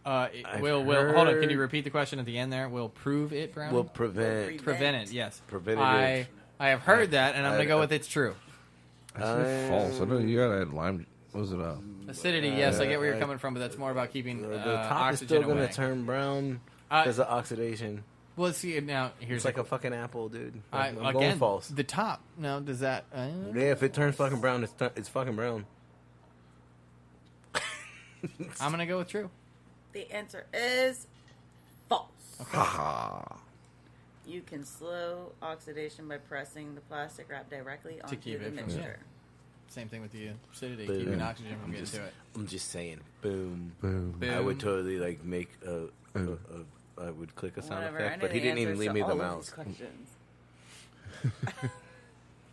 Will hold on. Can you repeat the question at the end there? Will prove it browning? Will prevent. prevent it. Yes. Preventative. I have heard that, and I'm gonna go with it's true. I said false. I know you gotta add lime. What was it? Acidity. Yes, I get where you're coming from, but that's more about keeping The top is oxygen still going away. to turn brown because of oxidation. Well, let's see now. Here's It's like a fucking apple, dude. I'm going again false. the top. Now, does that? Yeah, if it turns fucking brown, it's fucking brown. I'm gonna go with true. The answer is false. Haha. You can slow oxidation by pressing the plastic wrap directly To onto keep the it from mixture. Same thing with the acidity, Boom. keeping oxygen from I'm getting just, to it. I'm just saying. Boom. Boom. Boom. I would totally like make I would click a sound Whatever. I effect, know but he the didn't even answers leave to me all the of mouse. these questions.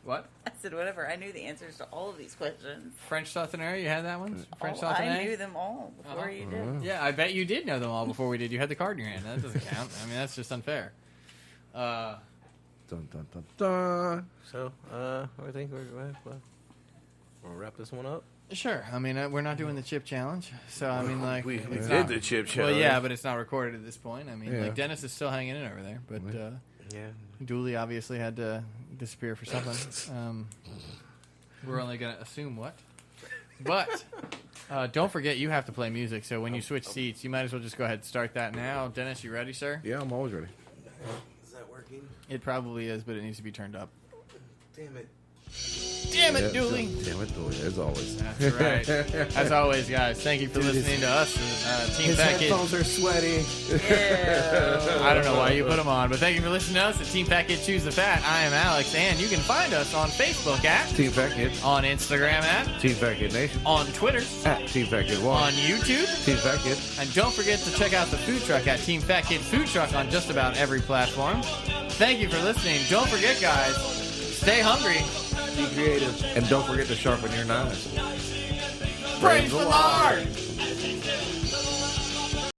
What? I said whatever. I knew the answers to all of these questions. French sauternes? You had that one? French Oh, I sauternes? knew them all before you did. Yeah, I bet you did know them all before we did. You had the card in your hand. That doesn't count. I mean, that's just unfair. Dun, dun, dun, dun. So, I think we'll wrap this one up. Sure. I mean, we're not doing the chip challenge. So, I mean, like... We it's did not- the chip Well, challenge. yeah, but it's not recorded at this point. I mean, Yeah. like, Dennis is still hanging in over there. But Yeah. Dooley obviously had to disappear for something. We're only going to assume what. But don't forget, you have to play music. So when you switch seats, you might as well just go ahead and start that now. Dennis, you ready, sir? Yeah, I'm always ready. Is that working? It probably is, but it needs to be turned up. Damn it. Damn it, Dooley. Damn it, Dooley, as always. That's right. As always, guys, thank you for listening to us. Team His Fat Kid. headphones are sweaty. I don't know why you put them on, but thank you for listening to us at Team Fat Kid Choose the Fat. I am Alex, and you can find us on Facebook at Team Fat Kid. on Instagram at Team Fat Kid Nation. on Twitter, At Team Fat Kid 1. on YouTube, Team Fat Kid. and don't forget to check out the food truck at Team Fat Kid Food Truck on just about every platform. Thank you for listening. Don't forget, guys, stay hungry. Be creative. And don't forget to sharpen your knives. Praise the Lord!